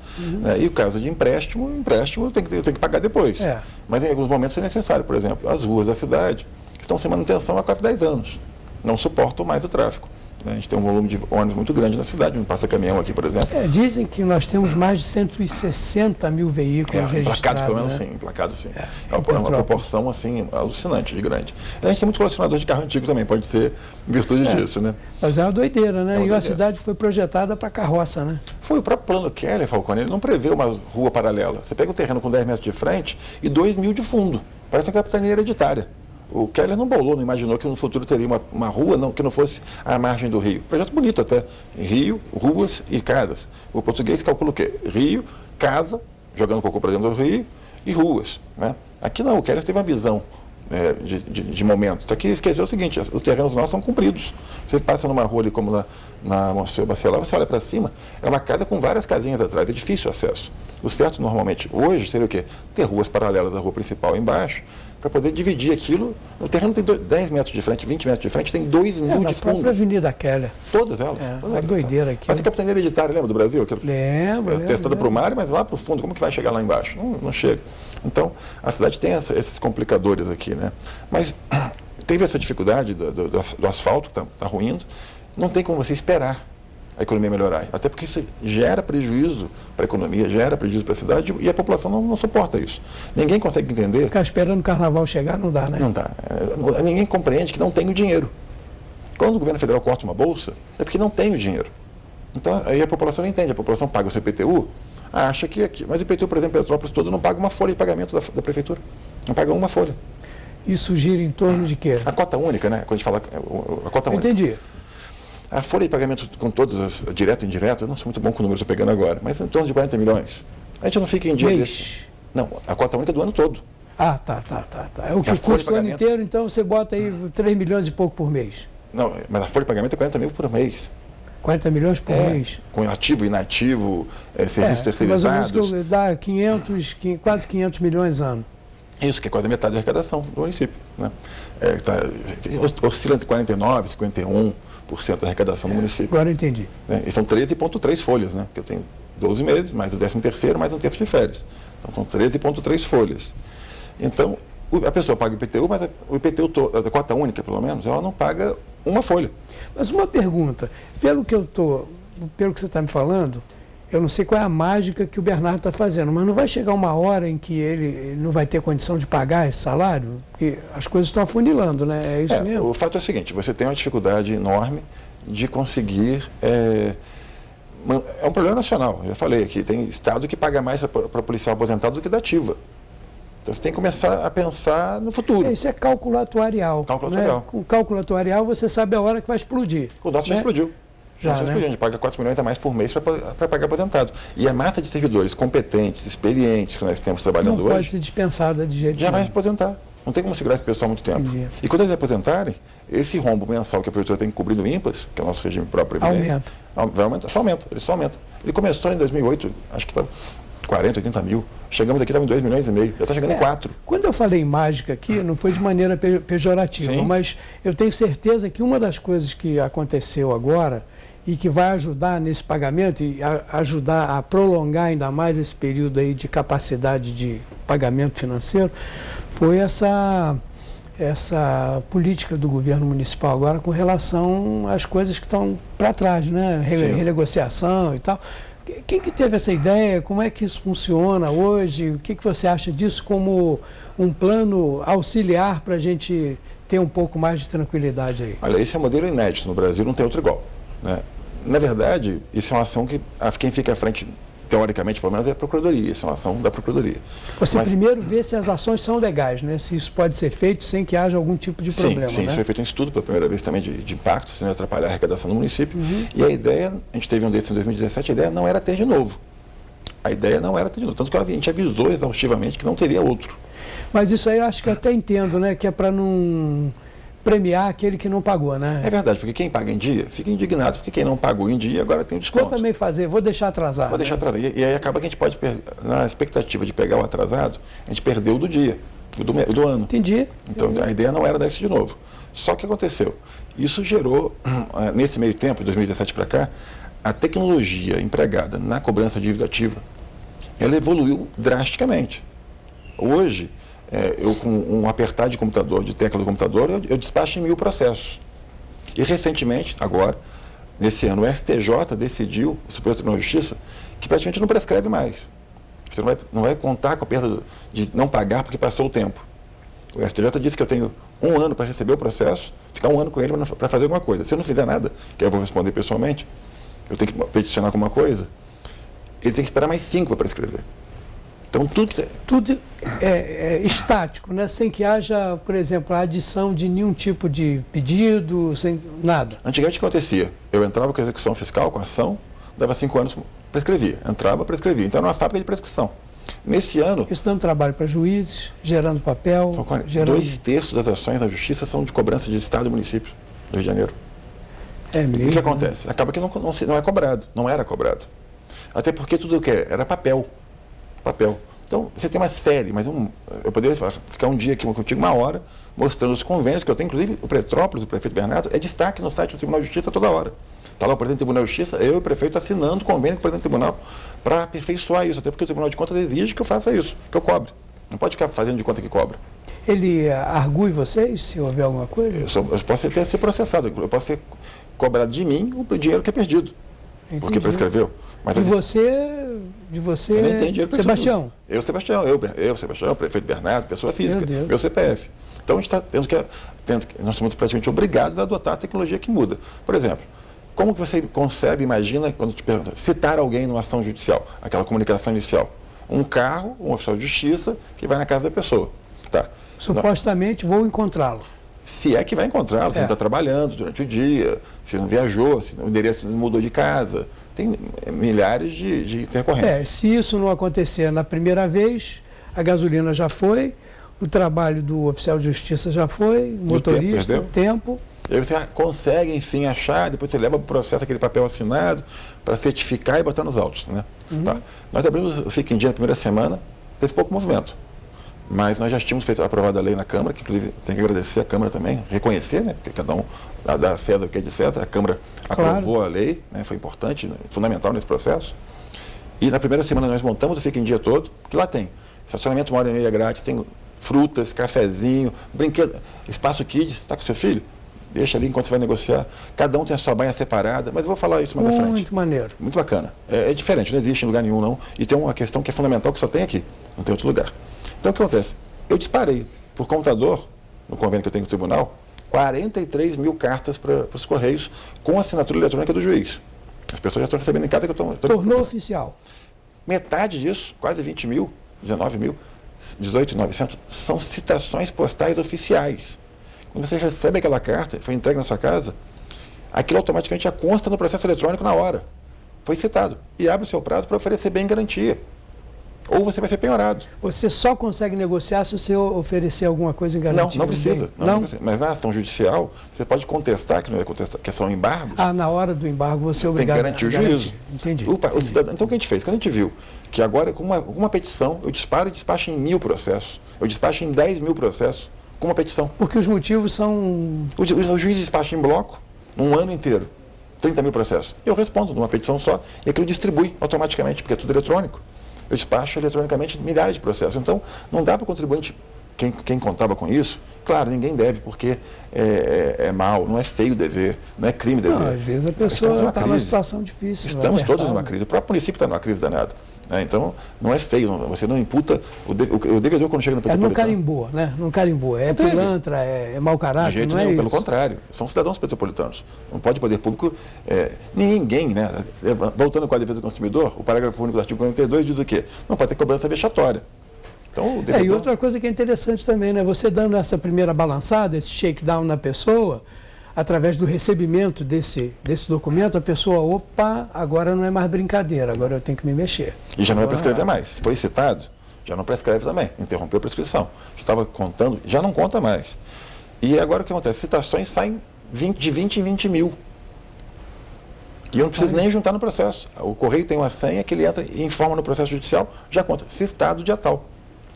E o caso de empréstimo eu tenho que pagar depois. Mas em alguns momentos é necessário, por exemplo, as ruas da cidade estão sem manutenção há quase 10 anos, não suportam mais o tráfego. A gente tem um volume de ônibus muito grande na cidade, não passa caminhão aqui, por exemplo. Dizem que nós temos mais de 160 mil veículos registrados. Emplacados, pelo menos, sim. Emplacados, sim. É uma proporção, assim, alucinante, de grande. A gente tem muito colecionador de carro antigo também, pode ser em virtude disso, né? Mas é uma doideira, né? E a cidade foi projetada para carroça, né? Foi o próprio plano Keller, Falcone, ele não prevê uma rua paralela. Você pega um terreno com 10 metros de frente e 2 mil de fundo. Parece uma capitania hereditária. O Keller não imaginou que no futuro teria uma rua que não fosse à margem do rio. Projeto bonito até. Rio, ruas e casas. O português calcula o quê? Rio, casa, jogando cocô para dentro do rio, e ruas. Né? Aqui não, o Keller teve uma visão de momento. Só que esqueceu o seguinte, os terrenos nossos são compridos. Você passa numa rua ali como na Monsenhor Bacelar, você olha para cima, é uma casa com várias casinhas atrás, é difícil o acesso. O certo normalmente hoje seria o quê? Ter ruas paralelas à rua principal embaixo, para poder dividir aquilo. O terreno tem 10 metros de frente, 20 metros de frente, tem 2 mil de fundo. A própria Avenida Keller. Todas elas. Uma doideira aqui. Mas a capitania hereditária, lembra do Brasil? Lembro. Testada para o mar, mas lá para o fundo, como que vai chegar lá embaixo? Não chega. Então, a cidade tem esses complicadores aqui, né? Mas teve essa dificuldade do asfalto que está ruindo, não tem como você esperar a economia melhorar. Até porque isso gera prejuízo para a economia, gera prejuízo para a cidade e a população não suporta isso. Ninguém consegue entender. Ficar esperando o carnaval chegar não dá, né? Não dá. Ninguém compreende que não tem o dinheiro. Quando o governo federal corta uma bolsa, é porque não tem o dinheiro. Então, aí a população não entende. A população paga o seu IPTU, acha que aqui. Mas o IPTU, por exemplo, Petrópolis todo não paga uma folha de pagamento da prefeitura. Não paga uma folha. Isso gira em torno de quê? A cota única, né? Quando a gente fala a cota única. Entendi. A folha de pagamento com todas as direta e indireta, eu não sou muito bom com o número que estou pegando agora, mas em torno de 40 milhões. A gente não fica em dia desse. Não, a cota única do ano todo. Ah, tá. É o que custa o ano inteiro, então você bota aí 3 milhões e pouco por mês. Não, mas a folha de pagamento é 40 mil por mês. 40 milhões por mês? Com ativo, inativo, serviços terceirizados. Mais ou menos que dá quase 500 milhões ano. Isso, que é quase a metade da arrecadação do município. Né? Oscila entre 49 e 51%. 13% da arrecadação do município. Agora eu entendi. Né? E são 13,3 folhas, né? Porque eu tenho 12 meses, mais o 13º, mais um terço de férias. Então, são 13,3 folhas. Então, a pessoa paga o IPTU, mas o IPTU, a cota única, pelo menos, ela não paga uma folha. Mas uma pergunta, pelo que você está me falando, eu não sei qual é a mágica que o Bernardo está fazendo, mas não vai chegar uma hora em que ele não vai ter condição de pagar esse salário? Porque as coisas estão afunilando, né? É isso mesmo? O fato é o seguinte, você tem uma dificuldade enorme de conseguir... É um problema nacional, eu já falei aqui, tem estado que paga mais para policial aposentado do que da ativa. Então você tem que começar a pensar no futuro. Isso é cálculo atuarial. Cálculo né? atuarial. Com o cálculo atuarial você sabe a hora que vai explodir. O nosso já explodiu. Já, né? A gente paga 4 milhões a mais por mês para pagar aposentado. E a massa de servidores competentes, experientes que nós temos trabalhando hoje... Não pode ser dispensada de jeito nenhum. Já vai aposentar. Não tem como segurar esse pessoal há muito tempo. Entendi. E quando eles aposentarem, esse rombo mensal que a prefeitura tem que cobrir no IMPAS, que é o nosso regime próprio de previdência, vai aumentar, só aumenta. Ele começou em 2008, acho que estava 40, 80 mil. Chegamos aqui, estava em 2 milhões e meio. Já está chegando em 4. Quando eu falei em mágica aqui, não foi de maneira pejorativa, Sim. mas eu tenho certeza que uma das coisas que aconteceu agora e que vai ajudar nesse pagamento e ajudar a prolongar ainda mais esse período aí de capacidade de pagamento financeiro foi essa política do governo municipal agora com relação às coisas que estão para trás, né? Renegociação e tal. Quem que teve essa ideia? Como é que isso funciona hoje? O que você acha disso como um plano auxiliar para a gente ter um pouco mais de tranquilidade aí? Olha, esse é um modelo inédito. No Brasil não tem outro igual. Né? Na verdade, isso é uma ação que quem fica à frente, teoricamente, pelo menos, é a Procuradoria. Isso é uma ação da Procuradoria. Você primeiro vê se as ações são legais, né? Se isso pode ser feito sem que haja algum tipo de problema. Sim, né? isso foi feito um estudo pela primeira vez também de impacto, sem atrapalhar a arrecadação do município. E a ideia, a gente teve um desses em 2017, a ideia não era ter de novo. A ideia não era ter de novo. Tanto que a gente avisou exaustivamente que não teria outro. Mas isso aí eu acho que eu até entendo, né? Que é para não premiar aquele que não pagou, né? É verdade, porque quem paga em dia fica indignado, porque quem não pagou em dia agora tem o desconto. Vou também fazer, vou deixar atrasar. Vou deixar atrasar. E aí acaba que a gente pode, na expectativa de pegar o atrasado, a gente perdeu o do dia, o do ano. Entendi. Então a ideia não era dar isso de novo. Só que aconteceu. Isso gerou, nesse meio tempo, de 2017 para cá, a tecnologia empregada na cobrança de dívida ativa, ela evoluiu drasticamente. Hoje, eu com um apertar de computador, de tecla do computador, eu despacho em 1000 processos. E recentemente, agora, nesse ano, o STJ decidiu, o Superior Tribunal de Justiça, que praticamente não prescreve mais. Você não vai contar com a perda de não pagar porque passou o tempo. O STJ disse que eu tenho 1 ano para receber o processo, ficar 1 ano com ele para fazer alguma coisa. Se eu não fizer nada, que eu vou responder pessoalmente, eu tenho que peticionar alguma coisa, ele tem que esperar mais 5 para prescrever. Então, tudo é estático, né? Sem que haja, por exemplo, a adição de nenhum tipo de pedido, sem nada. Antigamente o que acontecia? Eu entrava com a execução fiscal, com a ação, dava 5 anos, prescrevia. Entrava, prescrevia. Então era uma fábrica de prescrição. Nesse ano... Isso dando trabalho para juízes, gerando papel... 2/3 das ações na Justiça são de cobrança de Estado e município do Rio de Janeiro. É mesmo? O que acontece? Acaba que não é cobrado, não era cobrado. Até porque tudo o que era papel. Então, você tem uma série, mas eu poderia ficar um dia aqui contigo, 1 hora, mostrando os convênios que eu tenho, inclusive o Petrópolis, o prefeito Bernardo, é destaque no site do Tribunal de Justiça toda hora. Está lá o presidente do Tribunal de Justiça, eu e o prefeito assinando convênio com o presidente do Tribunal para aperfeiçoar isso, até porque o Tribunal de Contas exige que eu faça isso, que eu cobre. Não pode ficar fazendo de conta que cobra. Ele argue vocês, se houver alguma coisa? Eu posso até ser processado, eu posso ser cobrado de mim o dinheiro que é perdido, porque prescreveu. Mas de você, eu nem tenho dinheiro Sebastião? Sebastião, o prefeito Bernardo, pessoa física, meu CPF. Então a gente está nós somos praticamente obrigados a adotar a tecnologia que muda. Por exemplo, como que você concebe, imagina, quando te pergunta, citar alguém numa ação judicial, aquela comunicação inicial? Um carro, um oficial de justiça que vai na casa da pessoa. Tá. Supostamente vou encontrá-lo. Se é que vai encontrá-lo, se não está trabalhando durante o dia, se não viajou, se o endereço não mudou de casa. Tem milhares de intercorrências. Se isso não acontecer na primeira vez, a gasolina já foi, o trabalho do oficial de justiça já foi, o motorista, o tempo. E aí você consegue, enfim, achar, depois você leva para o processo aquele papel assinado para certificar e botar nos autos. Né? Tá. Nós abrimos o Fica em Dia na primeira semana, teve pouco movimento. Mas nós já tínhamos feito aprovada a lei na Câmara, que inclusive tem que agradecer a Câmara também, reconhecer, né? Porque cada um dá a César o que é de César. A Câmara aprovou a lei, né? Foi importante, né? Fundamental nesse processo. E na primeira semana nós montamos o Fica em Dia todo, que lá tem estacionamento 1h30 grátis, tem frutas, cafezinho, brinquedo, espaço kids, está com seu filho? Deixa ali enquanto você vai negociar. Cada um tem a sua banha separada, mas eu vou falar isso mais à frente. Muito maneiro. Muito bacana. É diferente, não existe em lugar nenhum, não. E tem uma questão que é fundamental, que só tem aqui, não tem outro lugar. Então, o que acontece? Eu disparei, por computador, no convênio que eu tenho com o tribunal, 43 mil cartas para os Correios com assinatura eletrônica do juiz. As pessoas já estão recebendo em casa que eu estou... Tornou oficial. Metade disso, quase 20 mil, 19 mil, 18.900, são citações postais oficiais. Quando você recebe aquela carta, foi entregue na sua casa, aquilo automaticamente já consta no processo eletrônico na hora. Foi citado. E abre o seu prazo para oferecer bem garantia. Ou você vai ser penhorado. Você só consegue negociar se você oferecer alguma coisa em garantia? Não precisa. Não precisa. Mas na ação judicial, você pode contestar, que não é contestar, que são embargos. Na hora do embargo você é obrigado a garantir o juízo. Entendi. O cidadão, então o que a gente fez? Quando a gente viu que agora, com uma petição, eu disparo e despacho em 1.000 processos. Eu despacho em 10 mil processos com uma petição. Porque os motivos são... O juiz despacha em bloco, num ano inteiro, 30 mil processos. Eu respondo numa petição só e aquilo distribui automaticamente, porque é tudo eletrônico. Eu despacho eletronicamente milhares de processos. Então, não dá para o contribuinte, quem contava com isso, claro, ninguém deve, porque é mal, não é feio dever, não é crime dever. Não, às vezes a pessoa está numa situação difícil. Estamos todos numa crise. O próprio município está numa crise danada. Então, não é feio, você não imputa o devedor quando chega no metropolitano. Não carimbou, né? Não carimbou. É pilantra, é mau caráter, de jeito não é nenhum, isso. pelo contrário. São cidadãos metropolitanos. Não pode poder público... ninguém, né? Voltando com a defesa do consumidor, o parágrafo único do artigo 42 diz o quê? Não pode ter cobrança vexatória. Então, o devedor... E outra coisa que é interessante também, né? Você dando essa primeira balançada, esse shakedown na pessoa, através do recebimento desse documento, a pessoa, agora não é mais brincadeira, agora eu tenho que me mexer. E já não vai prescrever mais. Se foi citado, já não prescreve também. Interrompeu a prescrição. Se estava contando, já não conta mais. E agora o que acontece? Citações saem de 20 em 20 mil. E eu não preciso nem juntar no processo. O Correio tem uma senha que ele entra e informa no processo judicial, já conta, citado dia tal.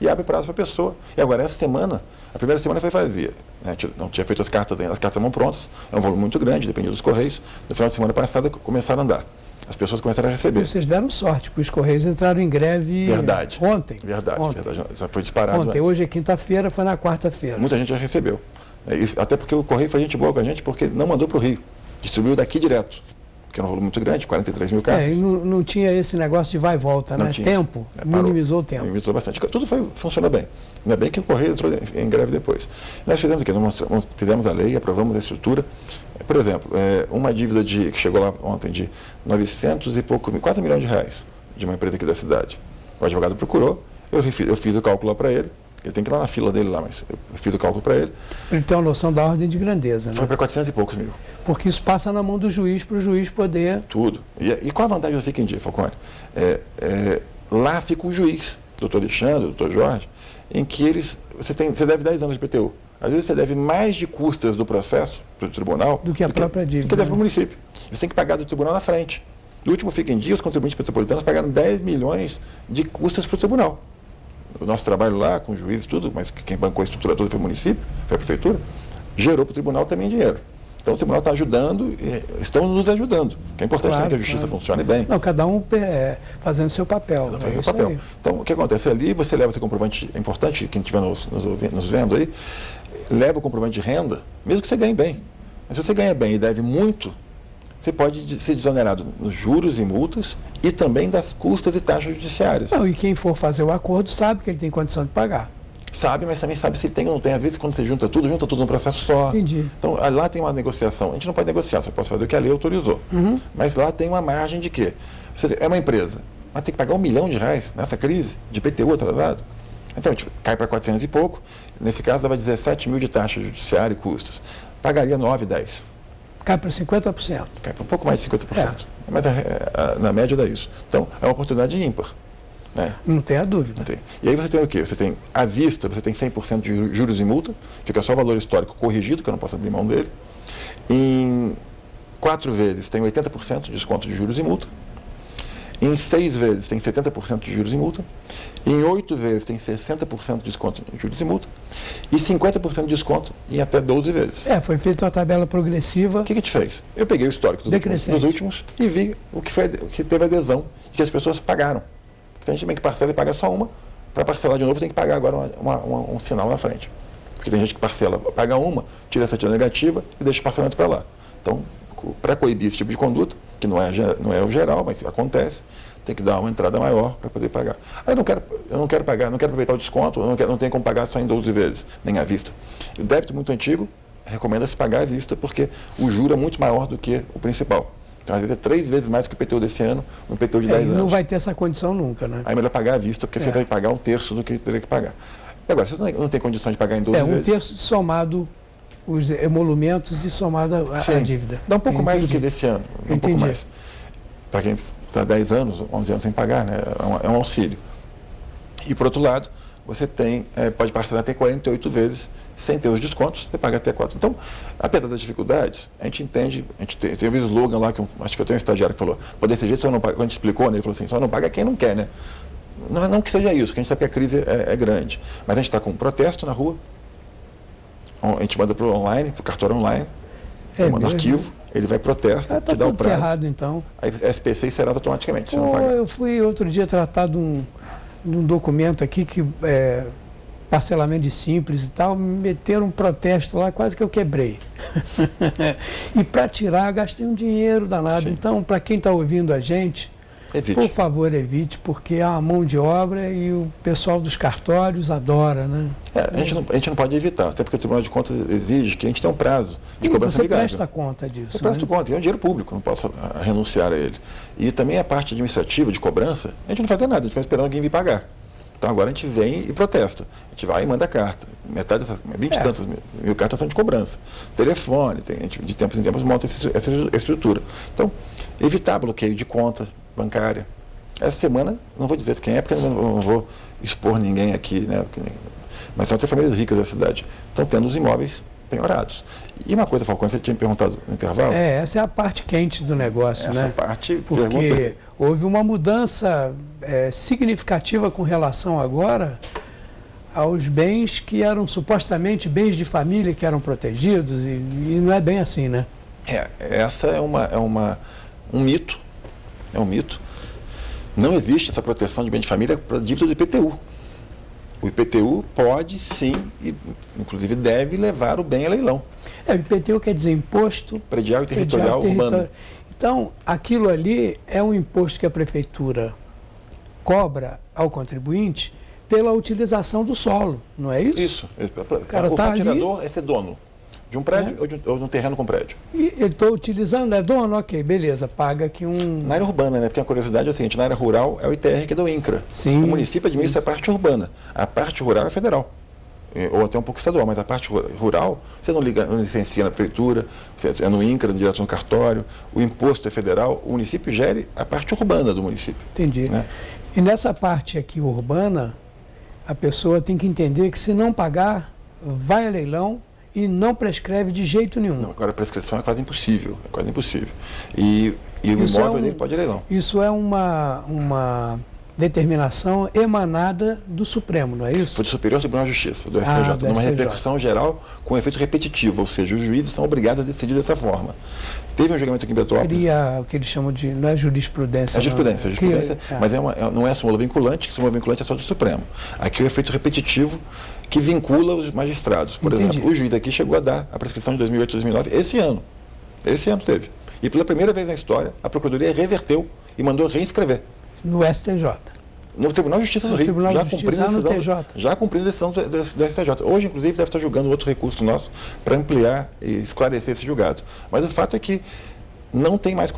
E abre prazo para a pessoa. E agora, essa semana, a primeira semana foi vazia. Né? Não tinha feito as cartas ainda, as cartas estavam prontas, é um volume muito grande, dependia dos Correios. No final de semana passada, começaram a andar. As pessoas começaram a receber. Vocês deram sorte, porque os Correios entraram em greve ontem. Verdade. Já foi disparado ontem. Hoje é quinta-feira, foi na quarta-feira. Muita gente já recebeu. Até porque o Correio foi gente boa com a gente, porque não mandou para o Rio. Distribuiu daqui direto. Que era um volume muito grande, 43 mil cartas. E não tinha esse negócio de vai e volta, né? Tempo, minimizou o tempo. Minimizou bastante. Tudo funcionou bem. Ainda bem que o Correio entrou em greve depois. Nós fizemos o quê? Nós fizemos a lei, aprovamos a estrutura. Por exemplo, uma dívida que chegou lá ontem de 900 e pouco, quase R$1 milhão, de uma empresa aqui da cidade. O advogado procurou, eu fiz o cálculo lá para ele. Ele tem que ir lá na fila dele lá, mas eu fiz o cálculo para ele. Ele tem uma noção da ordem de grandeza, né? Foi para 400 e poucos mil. Porque isso passa na mão do juiz, para o juiz poder... Tudo. E qual a vantagem do Fica em Dia, Falcone? Lá fica o juiz, doutor Alexandre, doutor Jorge, em que você deve 10 anos de PTU. Às vezes você deve mais de custas do processo para o tribunal... Do que a própria dívida. Do que deve para o município. Você tem que pagar do tribunal na frente. No último Fica em Dia, os contribuintes metropolitanos pagaram 10 milhões de custas para o tribunal. O nosso trabalho lá, com o juiz e tudo, mas quem bancou a estrutura toda foi o município, foi a prefeitura, gerou para o tribunal também dinheiro. Então o tribunal está ajudando, estão nos ajudando. Que é importante que a justiça funcione bem. Não, cada um fazendo seu papel. Fazendo seu papel. Então o que acontece ali, você leva seu comprovante, é importante, quem estiver nos vendo aí, leva o comprovante de renda, mesmo que você ganhe bem. Mas se você ganha bem e deve muito, você pode ser desonerado nos juros e multas e também das custas e taxas judiciárias. Não, e quem for fazer o acordo sabe que ele tem condição de pagar. Sabe, mas também sabe se ele tem ou não tem. Às vezes, quando você junta tudo num processo só. Entendi. Então, lá tem uma negociação. A gente não pode negociar, só posso fazer o que a lei autorizou. Uhum. Mas lá tem uma margem de quê? Você é uma empresa, mas tem que pagar R$1 milhão nessa crise de IPTU atrasado. Então, a gente cai para 400 e pouco. Nesse caso, dava 17 mil de taxa judiciária e custos. Pagaria 9, 10. Cai para 50%. Cai para um pouco mais de 50%. Mas na média dá isso. Então, é uma oportunidade ímpar. Né? Não tem a dúvida. Não tem. E aí você tem o quê? Você tem à vista, você tem 100% de juros e multa, fica só o valor histórico corrigido, que eu não posso abrir mão dele. Em 4 vezes tem 80% de desconto de juros e multa. Em 6 vezes tem 70% de juros e multa. Em 8 vezes tem 60% de desconto em juros e multa. E 50% de desconto em até 12 vezes. Foi feita uma tabela progressiva. O que a gente fez? Eu peguei o histórico dos últimos e vi o que teve adesão e que as pessoas pagaram. Porque tem gente também que parcela e paga só uma. Para parcelar de novo tem que pagar agora um sinal na frente. Porque tem gente que parcela, paga uma, tira essa tira negativa e deixa o parcelamento para lá. Então, para coibir esse tipo de conduta, que não é o geral, mas acontece, tem que dar uma entrada maior para poder pagar. Aí eu não quero pagar, não quero aproveitar o desconto, não tenho como pagar só em 12 vezes, nem à vista. E o débito muito antigo, recomenda-se pagar à vista, porque o juro é muito maior do que o principal. Então, às vezes é 3 vezes mais que o IPTU desse ano, no IPTU de 10 anos. Não vai ter essa condição nunca, né? Aí é melhor pagar à vista, porque você vai pagar 1/3 do que teria que pagar. Agora, se você não tem condição de pagar em 12 vezes... 1/3 somado os emolumentos e somado a dívida. Dá um pouco mais do que desse ano. Um pouco mais. Para quem está 10 anos, 11 anos sem pagar, né? É um auxílio. E, por outro lado, você pode parcelar até 48 vezes sem ter os descontos, você paga até 4. Então, apesar das dificuldades, a gente entende, teve um slogan lá, acho que foi até um estagiário que falou, desse jeito, só não paga, quando a gente explicou, né, ele falou assim, só não paga quem não quer, né? Não que seja isso, porque a gente sabe que a crise é grande. Mas a gente está com um protesto na rua, a gente manda para o online, para o cartório online, manda arquivo, ele vai protesta, te dá o prazo. Ferrado, então. Aí SPC será automaticamente, você não paga. Eu fui outro dia tratar de um documento aqui que parcelamento de simples e tal, me meteram um protesto lá, quase que eu quebrei. E para tirar, eu gastei um dinheiro danado. Sim. Então, para quem está ouvindo a gente, evite. Por favor, evite, porque há uma mão de obra e o pessoal dos cartórios adora, né? A gente não pode evitar, até porque o Tribunal de Contas exige que a gente tenha um prazo de cobrança amigável. Você presta conta disso, eu presto conta, é um dinheiro público, não posso renunciar a ele. E também a parte administrativa de cobrança, a gente não faz nada, a gente fica esperando alguém vir pagar. Então agora a gente vem e protesta. A gente vai e manda carta. Metade dessas 20 e tantas mil cartas são de cobrança. Telefone, a gente de tempos em tempos monta essa estrutura. Então, evitar bloqueio de conta bancária. Essa semana, não vou dizer quem é, porque eu não vou expor ninguém aqui, né? Mas são até famílias ricas da cidade. Estão tendo os imóveis penhorados. E uma coisa, Falcone, você tinha me perguntado no intervalo? Essa é a parte quente do negócio, né? Essa parte... Porque houve uma mudança significativa com relação agora aos bens que eram supostamente bens de família que eram protegidos e não é bem assim, né? Essa é um mito. É um mito. Não existe essa proteção de bem de família para dívida do IPTU. O IPTU pode, sim, e inclusive deve levar o bem a leilão. O IPTU quer dizer Imposto Predial e Territorial Urbano. Então, aquilo ali é um imposto que a prefeitura cobra ao contribuinte pela utilização do solo, não é isso? Isso. O fatirador é ser dono de um prédio ou de um terreno com prédio. E eu estou utilizando, é dono? Ok, beleza, paga aqui Na área urbana, né? Porque a curiosidade é o seguinte, na área rural é o ITR que é do INCRA. Sim. O município administra a parte urbana. A parte rural é federal. Ou até um pouco estadual, mas a parte rural, você não licencia na prefeitura, você é no INCRA, direto no cartório, o imposto é federal, o município gere a parte urbana do município. Entendi. Né? E nessa parte aqui urbana, a pessoa tem que entender que se não pagar, vai a leilão e não prescreve de jeito nenhum. Não, agora a prescrição é quase impossível, E o imóvel dele pode ir a leilão. Isso é uma determinação emanada do Supremo, não é isso? Foi do Superior Tribunal de Justiça, do STJ, numa repercussão geral com efeito repetitivo, ou seja, os juízes são obrigados a decidir dessa forma. Teve um julgamento aqui em Petrópolis... Cria o que eles chamam de... não é jurisprudência. É jurisprudência, mas não é súmula vinculante, que súmula vinculante é só do Supremo. Aqui é o efeito repetitivo que vincula os magistrados. Por exemplo, o juiz aqui chegou a dar a prescrição de 2008 e 2009 esse ano. Esse ano teve. E pela primeira vez na história, a Procuradoria reverteu e mandou reescrever. No STJ. No Tribunal de Justiça do Rio, já cumprindo a decisão do STJ. Hoje, inclusive, deve estar julgando outro recurso nosso para ampliar e esclarecer esse julgado. Mas o fato é que não tem mais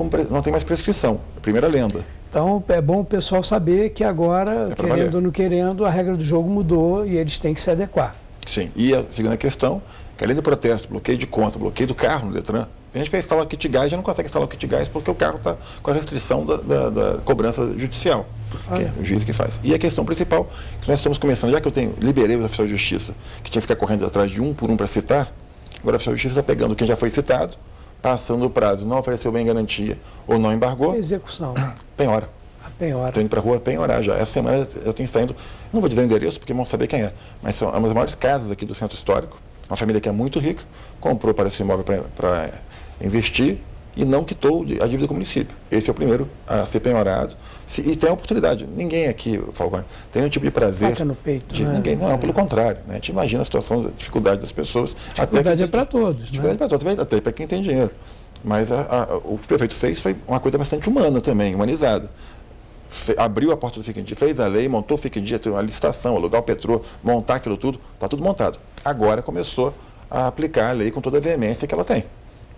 prescrição. Primeira lenda. Então, é bom o pessoal saber que agora, querendo ou não querendo, a regra do jogo mudou e eles têm que se adequar. Sim. E a segunda questão, que além do protesto, bloqueio de conta, bloqueio do carro no Detran, a gente vai instalar o kit gás, já não consegue instalar o kit gás porque o carro está com a restrição da cobrança judicial, que é o juiz que faz. E a questão principal, que nós estamos começando, já que liberei os oficiais de justiça, que tinha que ficar correndo atrás de um por um para citar, agora o oficial de justiça está pegando quem já foi citado, passando o prazo, não ofereceu bem garantia ou não embargou. A execução. Penhora. Penhora. Estou indo para a rua penhorar já. Essa semana eu tenho saindo, não vou dizer o endereço porque vão saber quem é, mas são uma das maiores casas aqui do centro histórico. Uma família que é muito rica, comprou para esse imóvel para investir e não quitou a dívida com o município. Esse é o primeiro a ser penhorado. E tem a oportunidade. Ninguém aqui, Falcone, tem nenhum tipo de prazer. Faca no peito, né? Ninguém, não, pelo contrário. Né? A gente imagina a situação, a dificuldade das pessoas. Dificuldade é para todos. Dificuldade é para todos, até para quem tem dinheiro. Mas o que o prefeito fez foi uma coisa bastante humana também, humanizada. Abriu a porta do Fica em Dia, fez a lei, montou o Fica em Dia, teve uma licitação, alugar o Petrô, montar aquilo tudo, está tudo montado. Agora começou a aplicar a lei com toda a veemência que ela tem.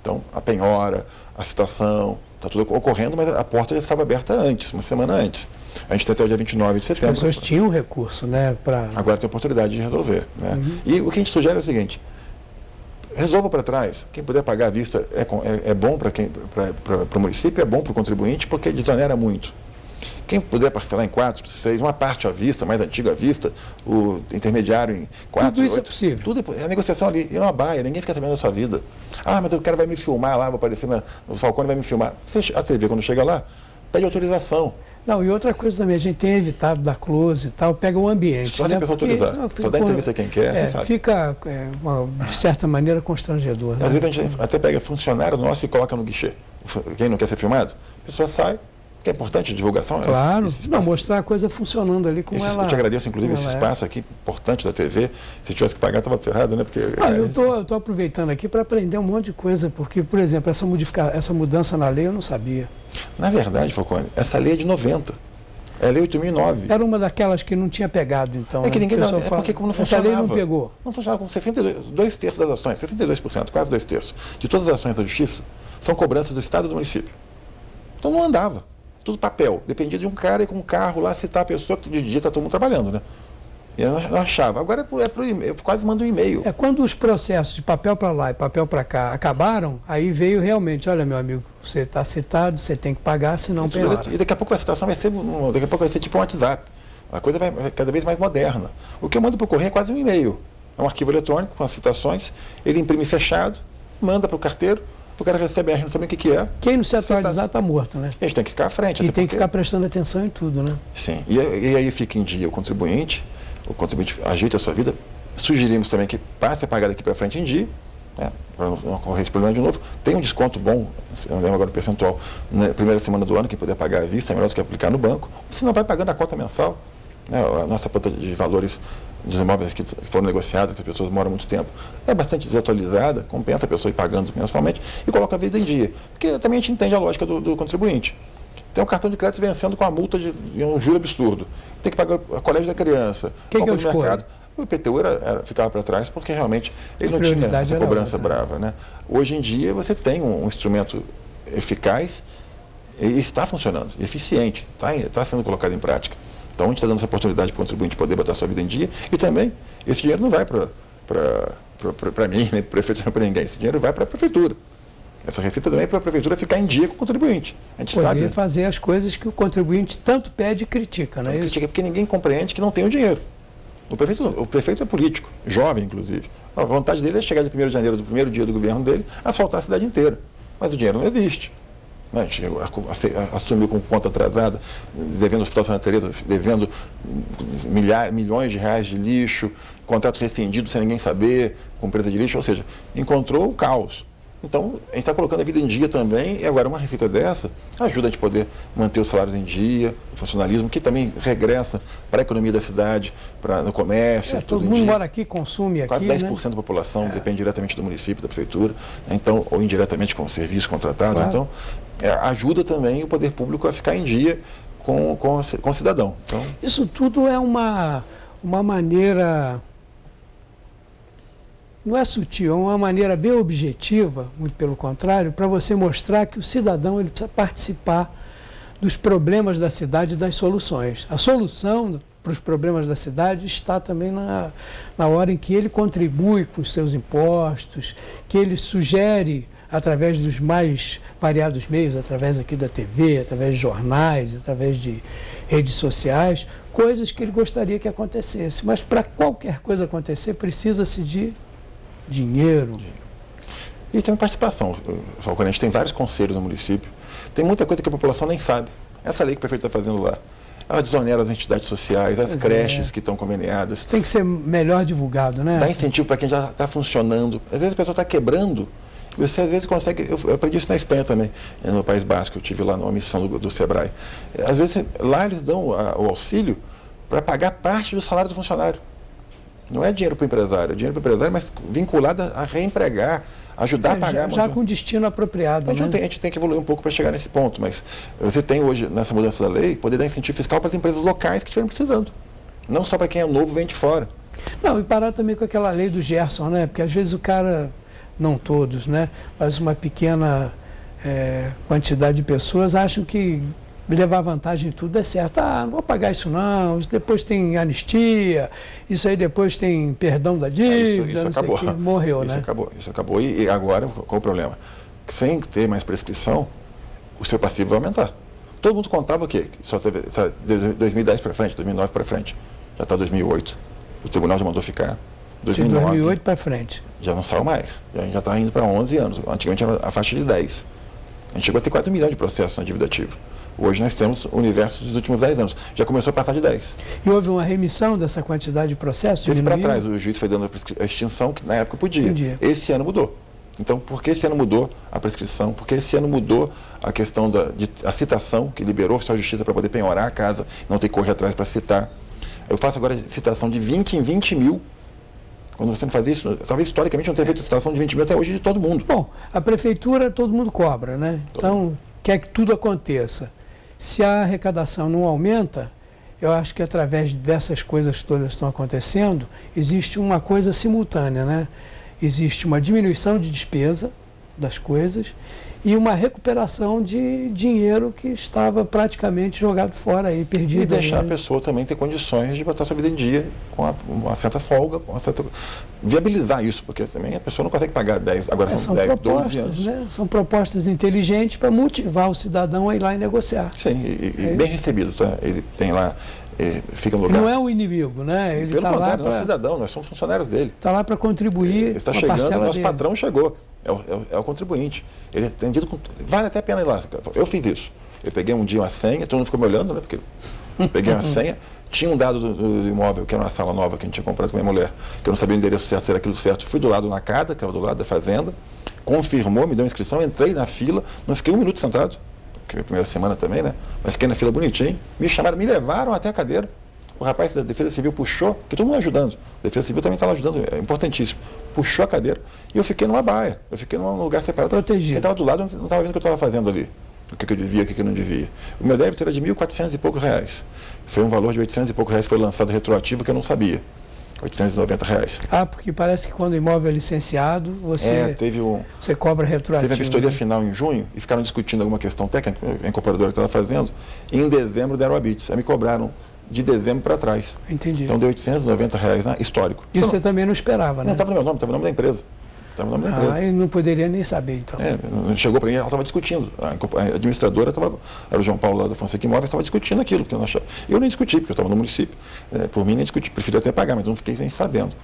Então, a penhora, a citação, está tudo ocorrendo, mas a porta já estava aberta antes, uma semana antes. A gente tem até o dia 29 de setembro. As pessoas tinham recurso, né? Agora tem a oportunidade de resolver. Né? E o que a gente sugere é o seguinte, resolva para trás. Quem puder pagar à vista é bom para o município, é bom para o contribuinte, porque desonera muito. Quem puder parcelar em 4, 6, uma parte à vista, mais antiga à vista, o intermediário em 4, tudo isso 8, é possível. Tudo é negociação ali, é uma baia, ninguém fica sabendo da sua vida. Ah, mas o cara vai me filmar lá, vou aparecer o Falcone vai me filmar. A TV, quando chega lá, pede autorização. Não, e outra coisa também, a gente tem evitado dar close e tal, pega o ambiente. Só se a pessoa autorizar. Só dá entrevista a quem quer, você sabe. Fica, de certa maneira, constrangedor. Às vezes a gente até pega funcionário nosso e coloca no guichê. Quem não quer ser filmado, a pessoa sai. Que é importante, a divulgação. Claro, não, mostrar a coisa funcionando ali como ela... Eu te agradeço, inclusive, esse espaço aqui importante da TV. Se tivesse que pagar, estava ferrado, né? Porque, eu estou aproveitando aqui para aprender um monte de coisa, porque, por exemplo, essa mudança na lei eu não sabia. Na verdade, Falcone, essa lei é de 90. É a lei 8.009. Era uma daquelas que não tinha pegado, então. É que ninguém dava, porque como não funcionava. Essa lei não pegou. Não funcionava com 2/3 das ações, 62%, quase 2/3 de todas as ações da Justiça são cobranças do Estado e do município. Então não andava. Tudo papel. Dependia de um cara e com um carro lá citar a pessoa que de dia está todo mundo trabalhando, né? E eu não achava. Agora eu quase mando um e-mail. Quando os processos de papel para lá e papel para cá acabaram, aí veio realmente, olha, meu amigo, você está citado, você tem que pagar, senão penhora. E daqui a pouco a citação vai ser tipo um WhatsApp. A coisa vai cada vez mais moderna. O que eu mando para o correio é quase um e-mail. É um arquivo eletrônico com as citações, ele imprime fechado, manda para o carteiro, o cara recebe, a gente não sabe o que é. Quem não se atualizar está morto, né? A gente tem que ficar à frente. E tem que ficar prestando atenção em tudo, né? Sim. E aí fica em dia o contribuinte ajeita a sua vida. Sugerimos também que passe a pagar daqui para frente em dia, né, para não ocorrer esse problema de novo. Tem um desconto bom, eu não lembro agora o percentual, na primeira semana do ano, quem puder pagar à vista é melhor do que aplicar no banco. Se não vai pagando a cota mensal, né, a nossa planta de valores dos imóveis que foram negociados, que as pessoas moram muito tempo, é bastante desatualizada, compensa a pessoa ir pagando mensalmente e coloca a vida em dia. Porque também a gente entende a lógica do contribuinte. Tem um cartão de crédito vencendo com a multa de um juro absurdo. Tem que pagar o colégio da criança. Quem que é o mercado? O IPTU ficava para trás porque realmente ele não tinha essa cobrança brava. Né? Hoje em dia você tem um instrumento eficaz e está funcionando, eficiente, está sendo colocado em prática. Então a gente está dando essa oportunidade para o contribuinte poder botar sua vida em dia e também esse dinheiro não vai para mim, nem para o prefeito, nem para ninguém. Esse dinheiro vai para a prefeitura. Essa receita também é para a prefeitura ficar em dia com o contribuinte. A gente poder sabe fazer as coisas que o contribuinte tanto pede e critica, não é isso? Critica porque ninguém compreende que não tem o dinheiro. O prefeito é político, jovem inclusive. A vontade dele é chegar de 1º de janeiro, do primeiro dia do governo dele, asfaltar a cidade inteira. Mas o dinheiro não existe. Né? Assumiu com conta atrasada, devendo ao Hospital Santa Teresa, devendo milhões de reais de lixo, contrato rescindido sem ninguém saber, com empresa de lixo, ou seja, encontrou o caos. Então, a gente está colocando a vida em dia também, e agora uma receita dessa ajuda a gente poder manter os salários em dia, o funcionalismo, que também regressa para a economia da cidade, no comércio. Todo mundo mora aqui, consome aqui. Quase 10% da população depende diretamente do município, da prefeitura, né? Então, ou indiretamente com o serviço contratado. Claro. Então, ajuda também o poder público a ficar em dia com o cidadão. Então, isso tudo é uma maneira... Não é sutil, é uma maneira bem objetiva, muito pelo contrário, para você mostrar que o cidadão ele precisa participar dos problemas da cidade e das soluções. A solução para os problemas da cidade está também na hora em que ele contribui com os seus impostos, que ele sugere, através dos mais variados meios, através aqui da TV, através de jornais, através de redes sociais, coisas que ele gostaria que acontecesse. Mas para qualquer coisa acontecer, precisa-se de dinheiro. E tem participação, Falcone. A gente tem vários conselhos no município. Tem muita coisa que a população nem sabe. Essa lei que o prefeito está fazendo lá, ela desonera as entidades sociais, as creches que estão conveniadas. Tem que ser melhor divulgado, né? Dá incentivo para quem já está funcionando. Às vezes a pessoa está quebrando. E você às vezes consegue. Eu aprendi isso na Espanha também, no País Basco. Eu tive lá numa missão do Sebrae. Às vezes lá eles dão o auxílio para pagar parte do salário do funcionário. Não é dinheiro para o empresário, é dinheiro para o empresário, mas vinculado a reempregar, ajudar a pagar. Já com destino apropriado. A gente tem que evoluir um pouco para chegar nesse ponto, mas você tem hoje, nessa mudança da lei, poder dar incentivo fiscal para as empresas locais que estiverem precisando. Não só para quem é novo vem de fora. Não, e parar também com aquela lei do Gerson, né? Porque às vezes o cara, não todos, né? Mas uma pequena quantidade de pessoas acham que levar vantagem em tudo é certo. Ah, não vou pagar isso não, depois tem anistia, isso aí depois tem perdão da dívida, isso não acabou. sei o que, morreu, Isso né? Isso acabou. E agora, qual o problema? Sem ter mais prescrição, o seu passivo vai aumentar. Todo mundo contava o quê? Só teve 2010 para frente, 2009 para frente. Já está 2008. O tribunal já mandou ficar. De 2008 para frente. Já não saiu mais. A gente já está indo para 11 anos. Antigamente era a faixa de 10. A gente chegou a ter 4 milhões de processos na dívida ativa. Hoje nós temos o universo dos últimos 10 anos. Já começou a passar de 10. E houve uma remissão dessa quantidade de processos? Teve para trás, o juiz foi dando a extinção, que na época podia. Entendi. Esse ano mudou. Então, por que esse ano mudou a prescrição? Porque esse ano mudou a questão a citação, que liberou o oficial de justiça para poder penhorar a casa, não ter que correr atrás para citar. Eu faço agora citação de 20 em 20 mil. Quando você não fazia isso, talvez historicamente não tenha feito citação de 20 mil até hoje de todo mundo. Bom, a prefeitura todo mundo cobra, né? Então, quer que tudo aconteça. Se a arrecadação não aumenta, eu acho que através dessas coisas todas que estão acontecendo, existe uma coisa simultânea, né? Existe uma diminuição de despesa das coisas e uma recuperação de dinheiro que estava praticamente jogado fora aí, perdido. E deixar a pessoa também ter condições de botar sua vida em dia com uma certa folga, viabilizar isso, porque também a pessoa não consegue pagar 10, agora são 10, 12 anos. Né? São propostas inteligentes para motivar o cidadão a ir lá e negociar. Sim, e bem recebido, tá? Ele tem lá, fica no lugar. Não é um inimigo, né? Ele Pelo tá contrário, lá nós cidadãos, nós somos funcionários dele. Está lá para contribuir. Ele está chegando, nosso patrão chegou. É o contribuinte. Ele é atendido com. Vale até a pena ir lá. Eu fiz isso. Eu peguei um dia uma senha, todo mundo ficou me olhando, né? Porque eu peguei uma senha, tinha um dado do imóvel, que era uma sala nova que a gente tinha comprado com a minha mulher, que eu não sabia o endereço certo, se era aquilo certo. Fui do lado da CADA, que era do lado da fazenda, confirmou, me deu inscrição, entrei na fila, não fiquei 1 minuto sentado, que foi a primeira semana também, né? Mas fiquei na fila bonitinho, me chamaram, me levaram até a cadeira. O rapaz da Defesa Civil puxou, que todo mundo ajudando. A Defesa Civil também está lá ajudando, é importantíssimo. Puxou a cadeira e eu fiquei numa baia. Eu fiquei num lugar separado. Protegido. Quem estava do lado não estava vendo o que eu estava fazendo ali. O que eu devia, o que eu não devia. O meu débito era de R$1.400 e poucos. Foi um valor de R$800 e poucos, foi lançado retroativo que eu não sabia. R$890. Ah, porque parece que quando o imóvel é licenciado, você cobra retroativo. Teve a vistoria final em junho e ficaram discutindo alguma questão técnica, a incorporadora que estava fazendo, e em dezembro deram a BITS. Aí me cobraram de dezembro para trás. Entendi. Então deu R$890, histórico. E você também não esperava, né? Não, estava no meu nome, estava no nome da empresa. Estava no nome da empresa. E não poderia nem saber, então. Chegou para mim, ela estava discutindo. A administradora era o João Paulo lá da Fonseca Imóveis, estava discutindo aquilo. Que eu não achava. Eu nem discuti, porque eu estava no município. Por mim, nem discuti. Preferi até pagar, mas não fiquei nem sabendo.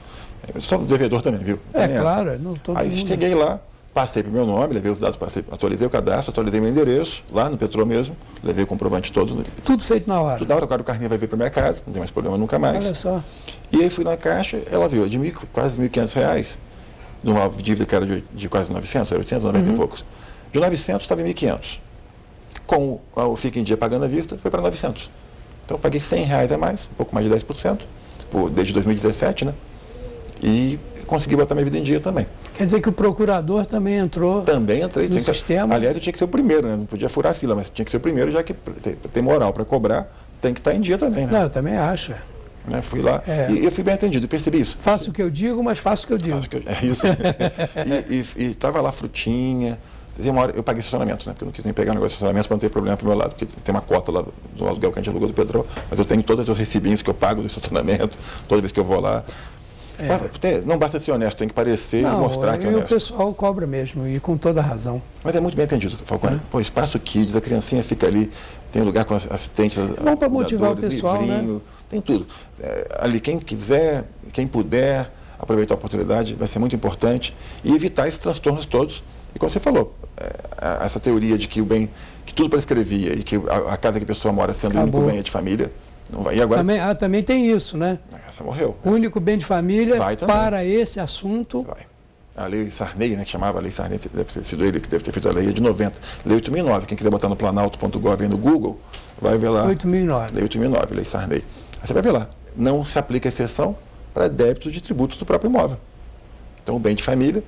Só o devedor também, viu? Claro. Não, todo Aí mundo... cheguei lá, passei para o meu nome, levei os dados, atualizei o cadastro, atualizei meu endereço, lá no Petrô mesmo, levei o comprovante todo. Tudo feito na hora. Tudo na hora, o carrinho vai vir para minha casa, não tem mais problema nunca mais. Olha só. E aí fui na caixa, ela viu, de quase R$1.500, numa dívida que era de quase 900, era 890 e poucos. De 900 estava em 1.500. Com o Fica em Dia pagando à vista, foi para 900. Então eu paguei R$100 a mais, um pouco mais de 10%, desde 2017, né? E consegui botar minha vida em dia também. Quer dizer que o procurador também entrou. Também entrei no sistema. Aliás, eu tinha que ser o primeiro, né? Não podia furar a fila, mas tinha que ser o primeiro, já que tem moral para cobrar, tem que estar em dia também, né? Não, eu também acho. Fui lá e eu fui bem atendido, percebi isso. Faço o que eu digo, mas faço o que eu digo. É isso. E estava lá frutinha. Uma hora, eu paguei estacionamento, né? Porque eu não quis nem pegar o negócio de estacionamento para não ter problema para o meu lado, porque tem uma cota lá do aluguel que a gente alugou do Petrô, mas eu tenho todos os recibinhos que eu pago do estacionamento, toda vez que eu vou lá. Não basta ser honesto, tem que parecer e mostrar que é honesto. E o pessoal cobra mesmo, e com toda a razão. Mas é muito bem atendido, Falcone. Espaço Kids, a criancinha fica ali, tem lugar com assistentes, bom para motivar o pessoal, livrinho, né? Tem tudo. Ali, quem quiser, quem puder aproveitar a oportunidade, vai ser muito importante e evitar esses transtornos todos E como você falou, essa teoria de que o bem, que tudo prescrevia e que a casa que a pessoa mora sendo o único bem é de família, não vai. E agora também tem isso, né? Essa morreu. O único bem de família para esse assunto. Vai. A lei Sarney, né, que chamava a lei Sarney, deve ter sido ele que deve ter feito a lei, é de 90. Lei 8.009. Quem quiser botar no planalto.gov aí no Google, vai ver lá. 8.009. Lei 8.009, lei Sarney. Aí você vai ver lá. Não se aplica exceção para débitos de tributos do próprio imóvel. Então, o bem de família,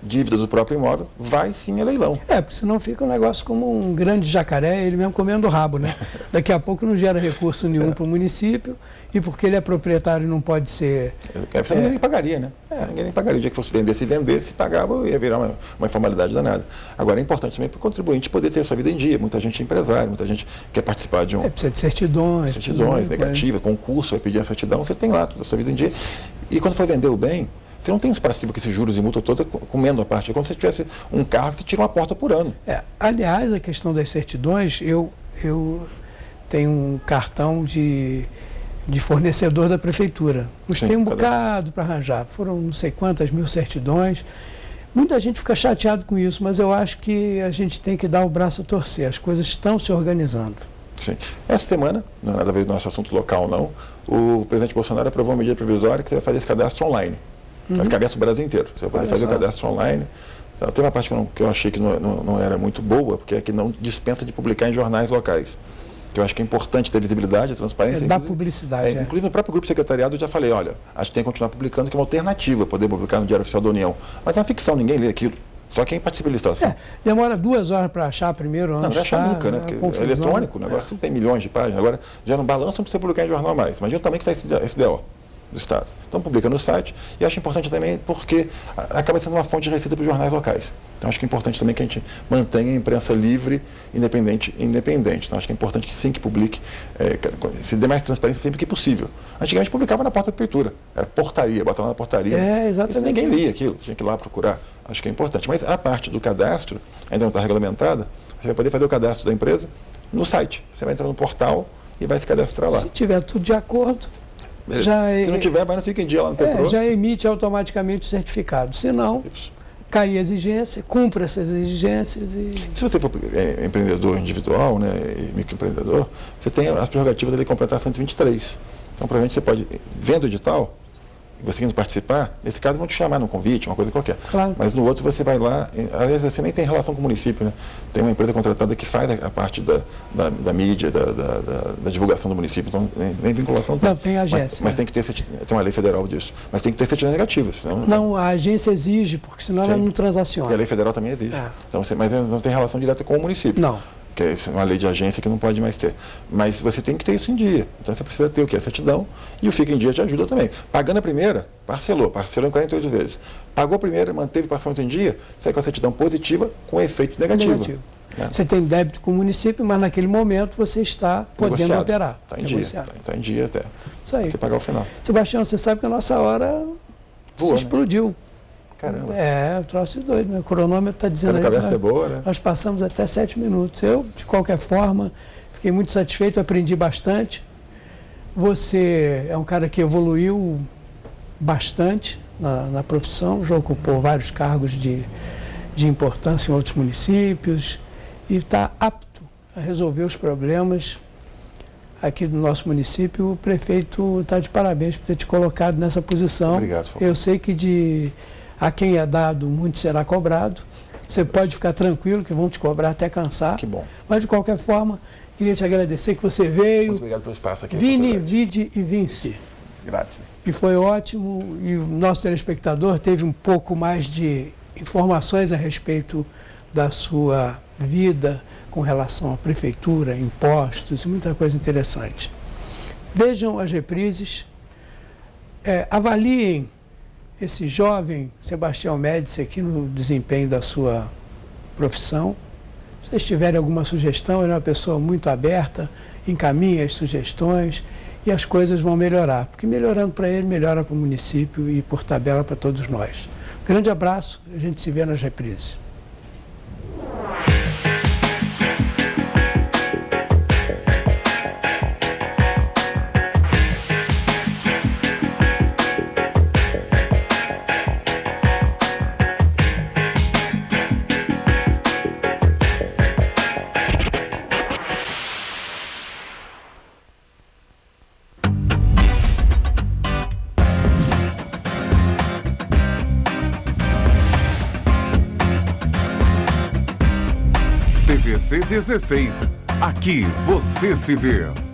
dívidas do próprio imóvel, vai sim a leilão. Porque senão fica um negócio como um grande jacaré, ele mesmo comendo o rabo, né? Daqui a pouco não gera recurso nenhum para o município, e porque ele é proprietário não pode ser... Ninguém nem pagaria, né? Ninguém nem pagaria. O dia que fosse vendesse, pagava, ia virar uma informalidade danada. Agora, é importante também para o contribuinte poder ter a sua vida em dia. Muita gente é empresário, muita gente quer participar de precisa de certidões. Certidões, negativa, concurso, vai pedir a certidão, você tem lá toda a sua vida em dia. E quando for vender o bem, você não tem esse passivo com esses juros e multa toda comendo a parte. É como se você tivesse um carro que você tira uma porta por ano. Aliás, a questão das certidões, eu tenho um cartão de fornecedor da prefeitura. Tem um bocado para arranjar. Foram não sei quantas mil certidões. Muita gente fica chateado com isso, mas eu acho que a gente tem que dar o braço a torcer. As coisas estão se organizando. Sim. Essa semana, não é nada a ver com o nosso assunto local, não, o presidente Bolsonaro aprovou uma medida provisória que você vai fazer esse cadastro online. Vai cabeça o Brasil inteiro. Você vai poder fazer o cadastro online. Então, tem uma parte que eu achei que não era muito boa, porque é que não dispensa de publicar em jornais locais. Que eu acho que é importante ter visibilidade, transparência. Dar publicidade. Inclusive no próprio grupo secretariado eu já falei, olha, acho que tem que continuar publicando, que é uma alternativa poder publicar no Diário Oficial da União. Mas é uma ficção, ninguém lê aquilo. Só quem participa da licitação. Demora 2 horas para achar primeiro. Não vai achar nunca, né? Porque é eletrônico, o negócio tem milhões de páginas. Agora, já no balanço não precisa publicar em jornal mais. Imagina também que está esse DO do Estado. Então, publica no site. E acho importante também porque acaba sendo uma fonte de receita para os jornais locais. Então, acho que é importante também que a gente mantenha a imprensa livre, independente. Então, acho que é importante que sim, que publique, se dê mais transparência sempre que possível. Antigamente, publicava na porta da prefeitura. Era portaria, botava na portaria. Exatamente. Ninguém lia aquilo, tinha que ir lá procurar. Acho que é importante. Mas a parte do cadastro ainda não está regulamentada. Você vai poder fazer o cadastro da empresa no site. Você vai entrar no portal e vai se cadastrar lá. Se tiver tudo de acordo... Se não tiver, vai não fica em dia lá no Petrô. Já emite automaticamente o certificado. Se não, cai a exigência, cumpra essas exigências. Se você for empreendedor individual, né, microempreendedor, você tem as prerrogativas de completar 123. Então, provavelmente você pode, vendo o edital, você querendo participar, nesse caso vão te chamar num convite, uma coisa qualquer. Claro. Mas no outro você vai lá, aliás, você nem tem relação com o município, né? Tem uma empresa contratada que faz a parte da mídia, da divulgação do município, então nem vinculação tem. Não, tem agência. Mas tem que ter, tem uma lei federal disso, mas tem que ter certidões negativas. Não, a agência exige, porque senão ela não transaciona. E a lei federal também exige. Então, mas não tem relação direta com o município. Não. Que é uma lei de agência que não pode mais ter. Mas você tem que ter isso em dia. Então você precisa ter o que? A certidão, e o Fica em Dia te ajuda também. Pagando a primeira, parcelou em 48 vezes. Pagou a primeira, manteve parcelamento em dia, sai com a certidão positiva com efeito negativo. Né? Você tem débito com o município, mas naquele momento você está podendo operar. Está em dia. Está em dia até. Isso aí. Até pagar o final. Sebastião, você sabe que a nossa hora explodiu. Caramba. O troço de doido, né? O cronômetro está dizendo aí. A conversa é boa, né? Nós passamos até 7 minutos. Eu, de qualquer forma, fiquei muito satisfeito, aprendi bastante. Você é um cara que evoluiu bastante na profissão, já ocupou vários cargos de importância em outros municípios e está apto a resolver os problemas aqui do nosso município. O prefeito está de parabéns por ter te colocado nessa posição. Obrigado, Fábio. Eu sei que a quem é dado, muito será cobrado. Você pode ficar tranquilo que vão te cobrar até cansar. Que bom. Mas, de qualquer forma, queria te agradecer que você veio. Muito obrigado pelo espaço aqui. Vini, vide e vinci. Graças. E foi ótimo. E o nosso telespectador teve um pouco mais de informações a respeito da sua vida com relação à prefeitura, impostos e muita coisa interessante. Vejam as reprises, avaliem esse jovem Sebastião Médici aqui no desempenho da sua profissão. Se vocês tiverem alguma sugestão, ele é uma pessoa muito aberta, encaminha as sugestões e as coisas vão melhorar. Porque melhorando para ele, melhora para o município e, por tabela, para todos nós. Grande abraço, a gente se vê nas reprises. TVC 16. Aqui você se vê.